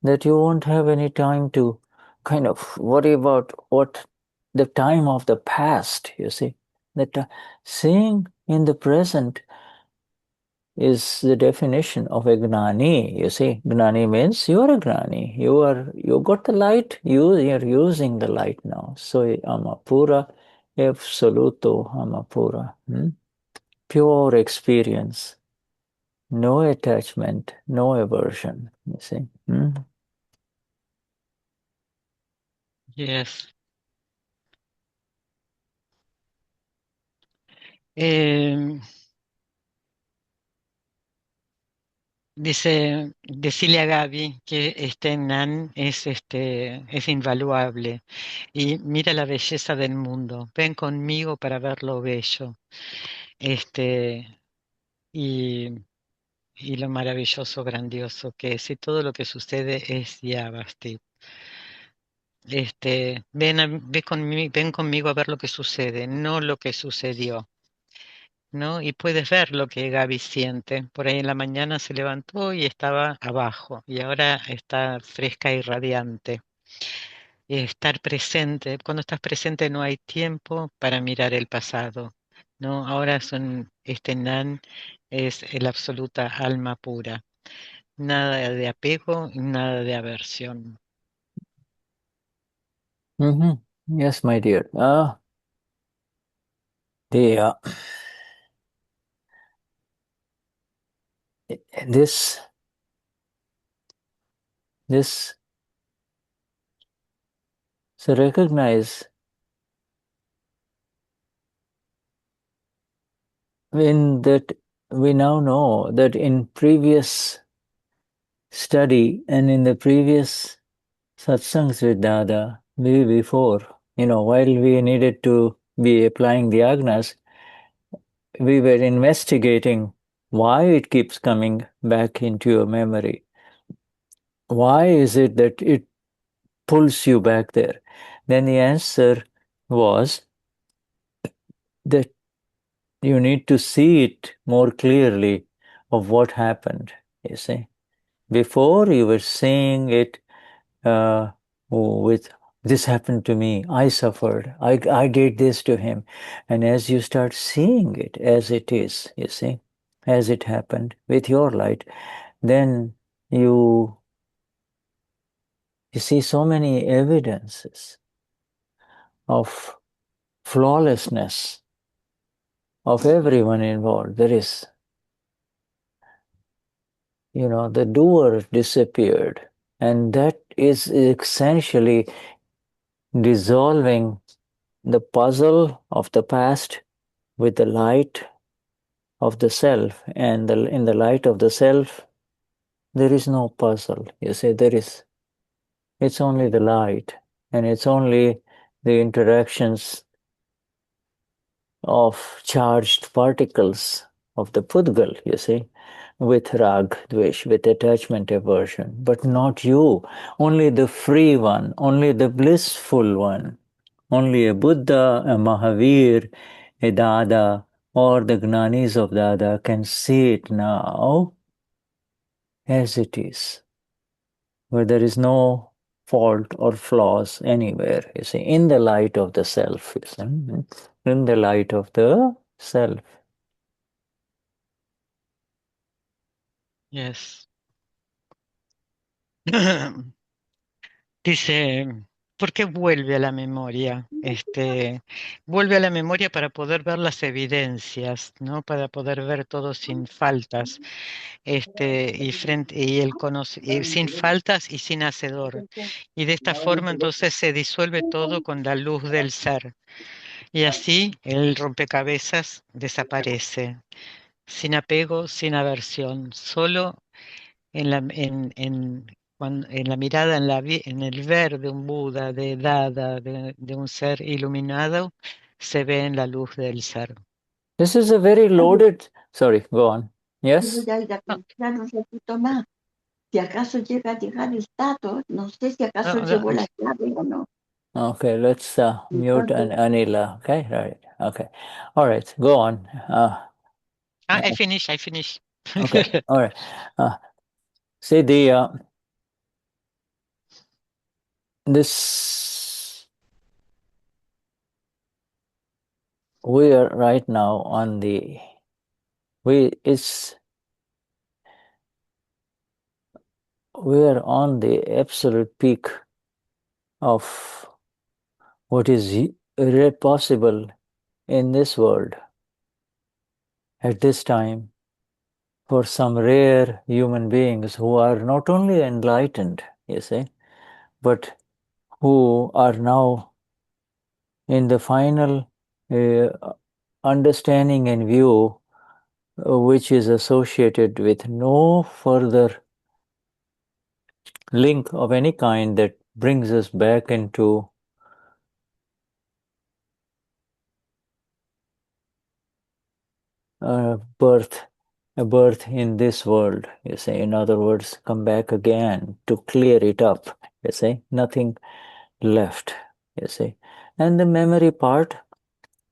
that you won't have any time to kind of worry about what the time of the past, you see. That seeing in the present is the definition of a Gnani, you see. Gnani means you are a Gnani. You got the light, you're using the light now. So Amapura, absoluto Amapura. Pure experience. No attachment, no aversion, you see. Yes. Decirle a Gaby que este Gnan es invaluable y mira la belleza del mundo. Ven conmigo para ver lo bello. Y lo maravilloso, grandioso que es, y todo lo que sucede es ya, Basti. Ven conmigo a ver lo que sucede, no lo que sucedió. ¿no? Y puedes ver lo que Gaby siente. Por ahí en la mañana se levantó y estaba abajo, y ahora está fresca y radiante. Estar presente, cuando estás presente no hay tiempo para mirar el pasado, ¿no? Ahora este Gnan es el absoluta alma pura. Nada de apego y nada de aversión. Yes, my dear. The this so recognize in that we now know that in previous study and in the previous satsangs with Dada, before, while we needed to be applying the agnas, we were investigating why it keeps coming back into your memory. Why is it that it pulls you back there? Then the answer was that you need to see it more clearly of what happened, you see. Before you were seeing it with this happened to me, I suffered, I did this to him. And as you start seeing it as it is, you see, as it happened with your light, then you see so many evidences of flawlessness of everyone involved. There is, the doer disappeared, and that is essentially dissolving the puzzle of the past with the light of the self. And in the light of the self, there is no puzzle. You see, it's only the light, and it's only the interactions of charged particles of the Pudgal, you see, with rag, dvesh, with attachment, aversion, but not you, only the free one, only the blissful one. Only a Buddha, a Mahavir, a Dada, or the Gnanis of Dada can see it now as it is, where there is no fault or flaws anywhere, you see, in the light of the self, you see, in the light of the self. Yes. Dice, ¿por qué vuelve a la memoria? Vuelve a la memoria para poder ver las evidencias, ¿no? Para poder ver todo sin faltas, y sin faltas y sin hacedor. Y de esta forma entonces se disuelve todo con la luz del ser. Y así el rompecabezas desaparece, sin apego, sin aversión, solo en la mirada, en el ver de un Buda, de Dada, de un ser iluminado, se ve en la luz del ser. This is a very loaded... Sorry, go on. Yes? Ya no repito más. Si acaso llega a llegar el dato, no sé si acaso llevó la llave o no. Okay, let's mute Anila. Okay, right. Okay. All right, go on. I finish. Okay, all right. See, this... We are right now on the... We are on the absolute peak of what is possible in this world at this time for some rare human beings who are not only enlightened, you see, but who are now in the final understanding and view which is associated with no further link of any kind that brings us back into a birth in this world, you say. In other words, come back again to clear it up, you say. Nothing left, you see. And the memory part,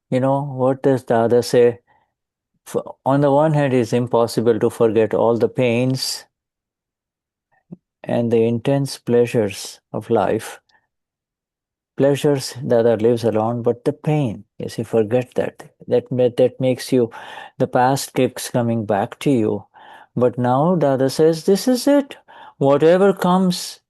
what does Dada say? on the one hand, it's impossible to forget all the pains and the intense pleasures of life. Pleasures the other lives alone, but the pain, yes, you forget that. That makes you, the past keeps coming back to you. But now the other says, this is it. Whatever comes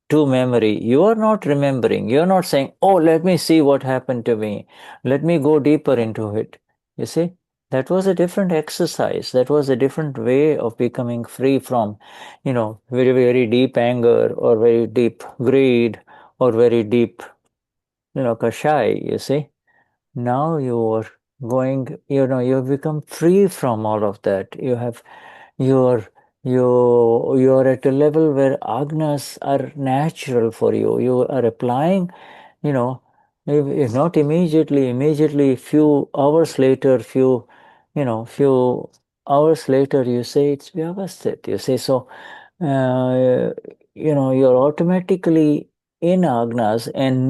to memory, you are not remembering. You are not saying, oh, let me see what happened to me. Let me go deeper into it. You see, that was a different exercise. That was a different way of becoming free from, very, very deep anger or very deep greed or very deep kashai, you see. Now you are going, you have become free from all of that. You are at a level where agnas are natural for you. You are applying, if not immediately, few hours later, few hours later, you say it's vyavasthit. You say so. You're automatically in agnas, and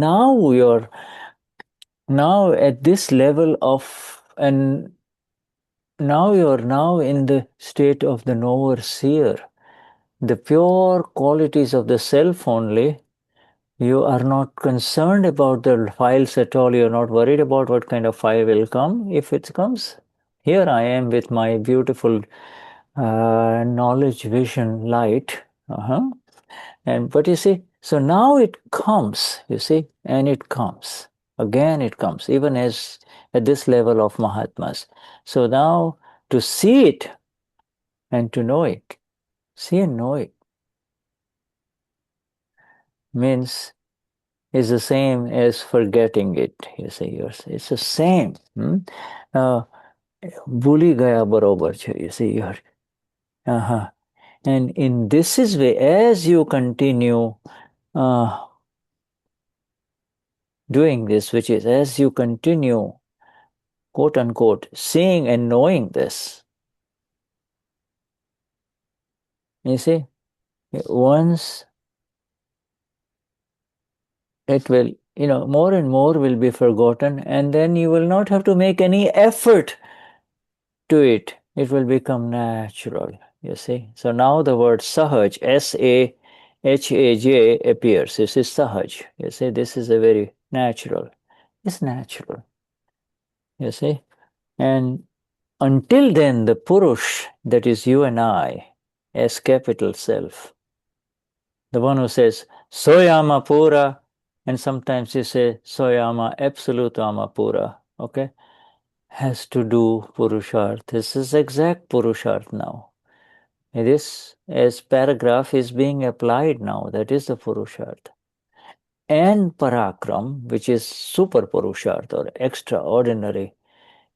now at this level of, and now you're now in the state of the knower seer, the pure qualities of the self only. You are not concerned about the files at all. You're not worried about what kind of file will come if it comes. Here I am with my beautiful knowledge vision light. But you see, so now it comes, you see, and it comes. Again it comes, even as at this level of Mahatmas. So now to see it and to know it, see and know it, means is the same as forgetting it. You see, it's the same. Bhuli gaya barobar chhe, you see, and in this is way, as you continue doing this, which is as you continue, quote unquote, seeing and knowing this, you see, once it will, more and more will be forgotten, and then you will not have to make any effort to it. It will become natural, you see. So now the word sahaj, S-A-H-A-J, appears. This is sahaj. You see, this is a very natural. It's natural, you see. And until then, the Purush, that is you and I, as capital self, the one who says, Soyama Pura, and sometimes you say, Soyama Absolutama Pura, okay, has to do Purusharth. This is exact Purusharth now. This, as paragraph, is being applied now. That is the Purusharth. And Parakram, which is super Purusharth or extraordinary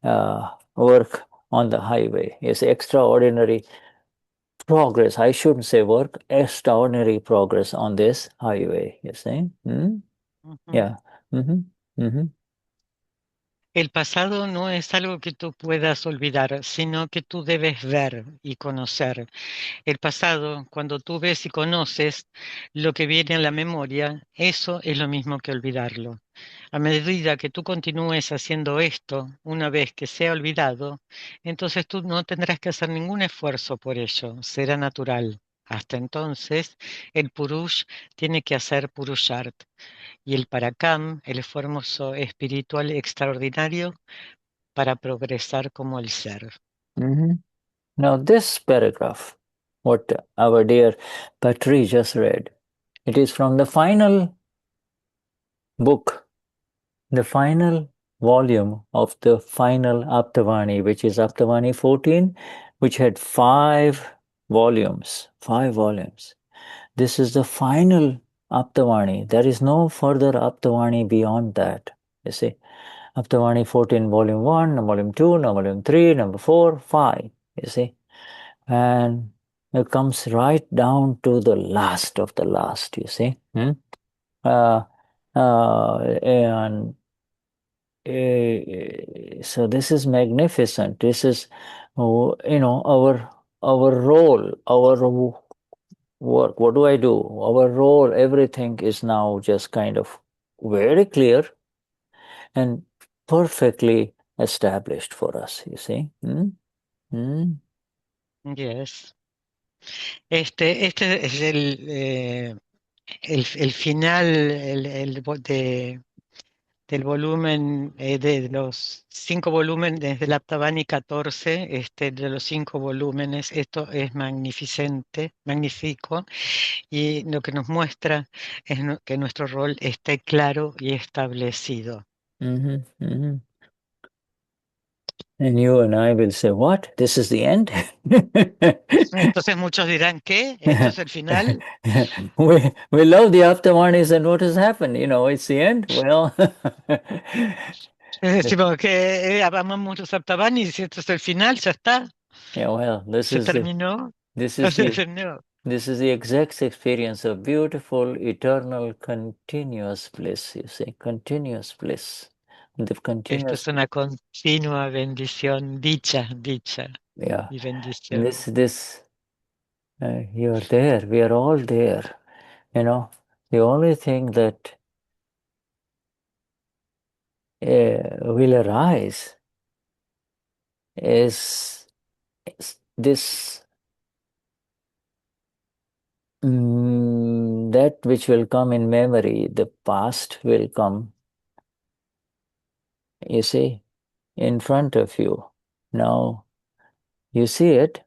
work on the highway, is extraordinary progress. I shouldn't say work, extraordinary progress on this highway, you see. Yeah. El pasado no es algo que tú puedas olvidar, sino que tú debes ver y conocer. El pasado, cuando tú ves y conoces lo que viene a la memoria, eso es lo mismo que olvidarlo. A medida que tú continúes haciendo esto, una vez que sea olvidado, entonces tú no tendrás que hacer ningún esfuerzo por ello, será natural. Hasta entonces, el Purush tiene que hacer Purusharth, y el Parakam, el esfuerzo espiritual extraordinario para progresar como el ser. Now this paragraph, what our dear Patricia just read, it is from the final book, the final volume of the final Aptavani, which is Aptavani 14, which had 5 volumes. 5 volumes. This is the final Aptavani. There is no further Aptavani beyond that. You see, Aptavani 14, volume 1, volume 2, volume 3, number 4, 5. You see, and it comes right down to the last of the last. You see, and so this is magnificent. This is, our role, our work. What do I do? Our role, everything is now just kind of very clear and perfectly established for us, you see. Yes. Este es el final del volumen, de los 5 volúmenes de la Tabani 14, de los 5 volúmenes. Esto es magnífico, y lo que nos muestra es que nuestro rol esté claro y establecido. And you and I will say, what? This is the end? Entonces muchos dirán, ¿qué? ¿Esto es el final? we love the Aptavanis, and what has happened? It's the end. Well, Decimos que amamos los Aptavanis, y esto es el final, ya está. yeah, well, Se terminó. this is the exact experience of beautiful, eternal, continuous bliss. You see, continuous bliss. Esto es una continua bendición, dicha yeah. y bendición. You're there. We are all there. The only thing that will arise is this, that which will come in memory. The past will come, you see, in front of you. Now you see it,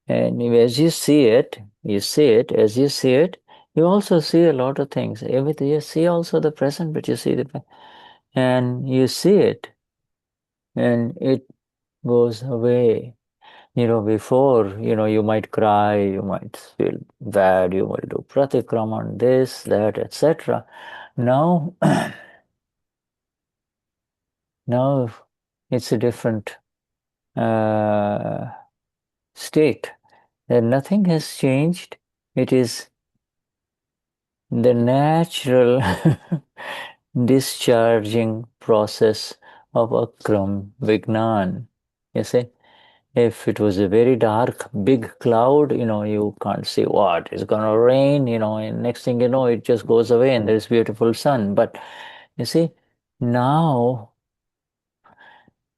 and as you see it, as you see it, you also see a lot of things. Everything, you see also the present, but you see and you see it, and it goes away. Before, you might cry, you might feel bad, you might do pratikraman, this, that, etc. Now, now it's a different state. That nothing has changed. It is the natural discharging process of Akram Vignan. You see? If it was a very dark, big cloud, you can't see what is going to rain, and next thing you know, it just goes away and there's beautiful sun. But you see, now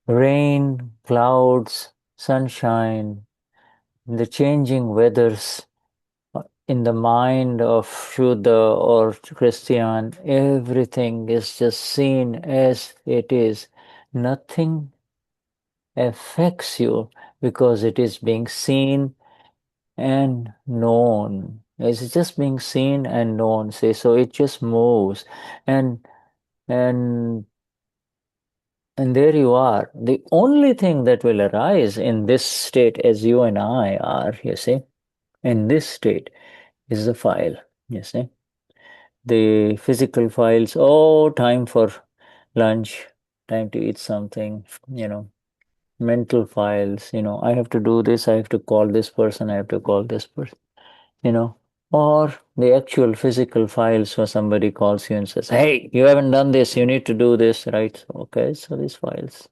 rain, clouds, sunshine, the changing weathers in the mind of Shuddha or Christian, everything is just seen as it is. Nothing affects you because it is being seen and known. It's just being seen and known. See, so it just moves, and there you are. The only thing that will arise in this state, as you and I are, you see, in this state, is the file. You see, the physical files. Oh, time for lunch. Time to eat something. Mental files. I have to do this. I have to call this person. I have to call this person. Or the actual physical files where somebody calls you and says, hey, you haven't done this, you need to do this, right? Okay, so these files.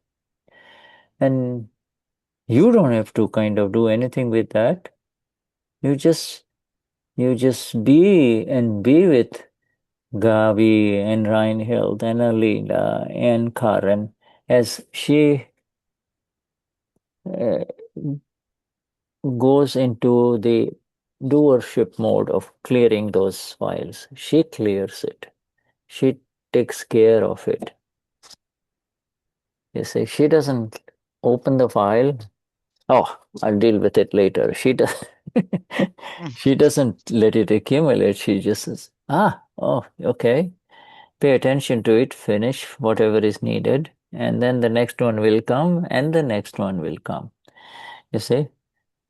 And you don't have to kind of do anything with that. You just be with Gavi and Reinhild and Alina and Karen as she goes into the doership mode of clearing those files. She clears it. She takes care of it. You see, she doesn't open the file. Oh, I'll deal with it later. She doesn't let it accumulate. She just says, oh, okay. Pay attention to it, finish whatever is needed, and then the next one will come, and the next one will come. You see?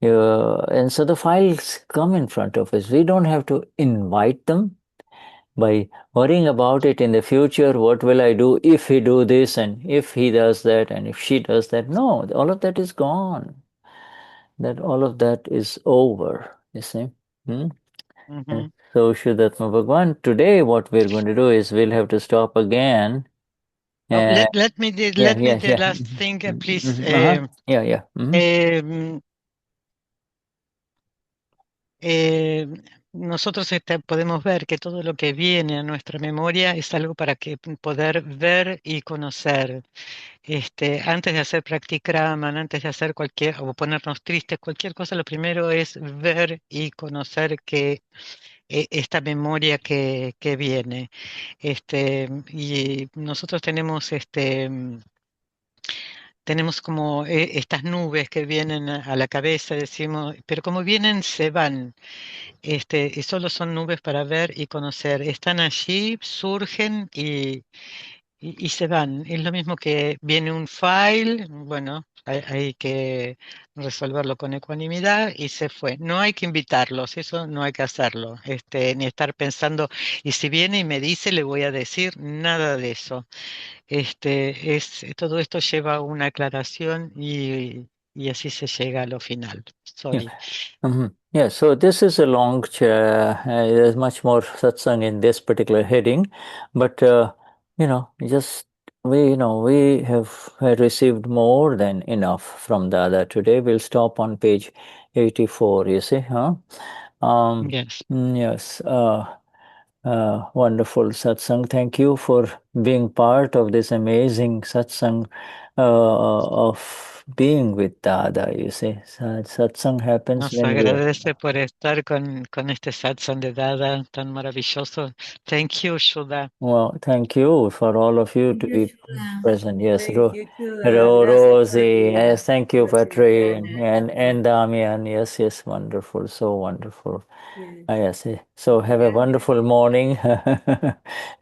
And so the files come in front of us. We don't have to invite them by worrying about it in the future. What will I do if he do this, and if he does that, and if she does that? No, all of that is gone. All of that is over, you see. And so Shuddhatma Bhagwan, today what we're going to do is we'll have to stop again. Let me the last thing, please. nosotros podemos ver que todo lo que viene a nuestra memoria es algo para poder ver y conocer. Antes de hacer practikraman, antes de hacer o ponernos tristes, cualquier cosa, lo primero es ver y conocer que esta memoria que viene. Y nosotros tenemos como estas nubes que vienen a la cabeza, decimos, pero como vienen, se van. Y solo son nubes para ver y conocer. Están allí, surgen y se van. Es lo mismo que viene un file, bueno, hay que resolverlo con ecuanimidad y se fue. No hay que invitarlos, eso no hay que hacerlo, ni estar pensando, y si viene y me dice, le voy a decir nada de eso. Todo esto lleva una aclaración y así se llega a lo final. Sorry. Yeah, so this is a long, there's much more satsang in this particular heading, but we have received more than enough from Dada today. We'll stop on page 84, you see, huh? Yes. Yes, wonderful satsang. Thank you for being part of this amazing satsang of being with Dada, you see. Satsang happens Nos when we are... agradece por estar con este satsang de Dada tan maravilloso. Thank you, Shuddha. Well, thank you for all of you to be present. Yes, Thank you, Shuddha. Gracias, Rosie. Patri. Yes, thank you, Gracias, Patri, Diana. and Damian. Yes, wonderful, so wonderful. Yes. Yes. So have a wonderful morning.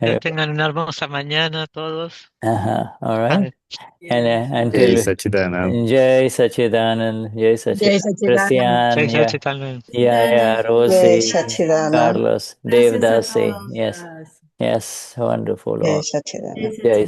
Que tengan una hermosa mañana todos. All right. Yes. And Jai until Sachidanand. Jai Sachidanand, Jai Sachidanand, Christian, Jai Sachidanand. yeah, Jai Rosie, Sachidanand. Carlos, Gracias a Devdasi, todos. yes, wonderful. Jai Sachidanand. Jai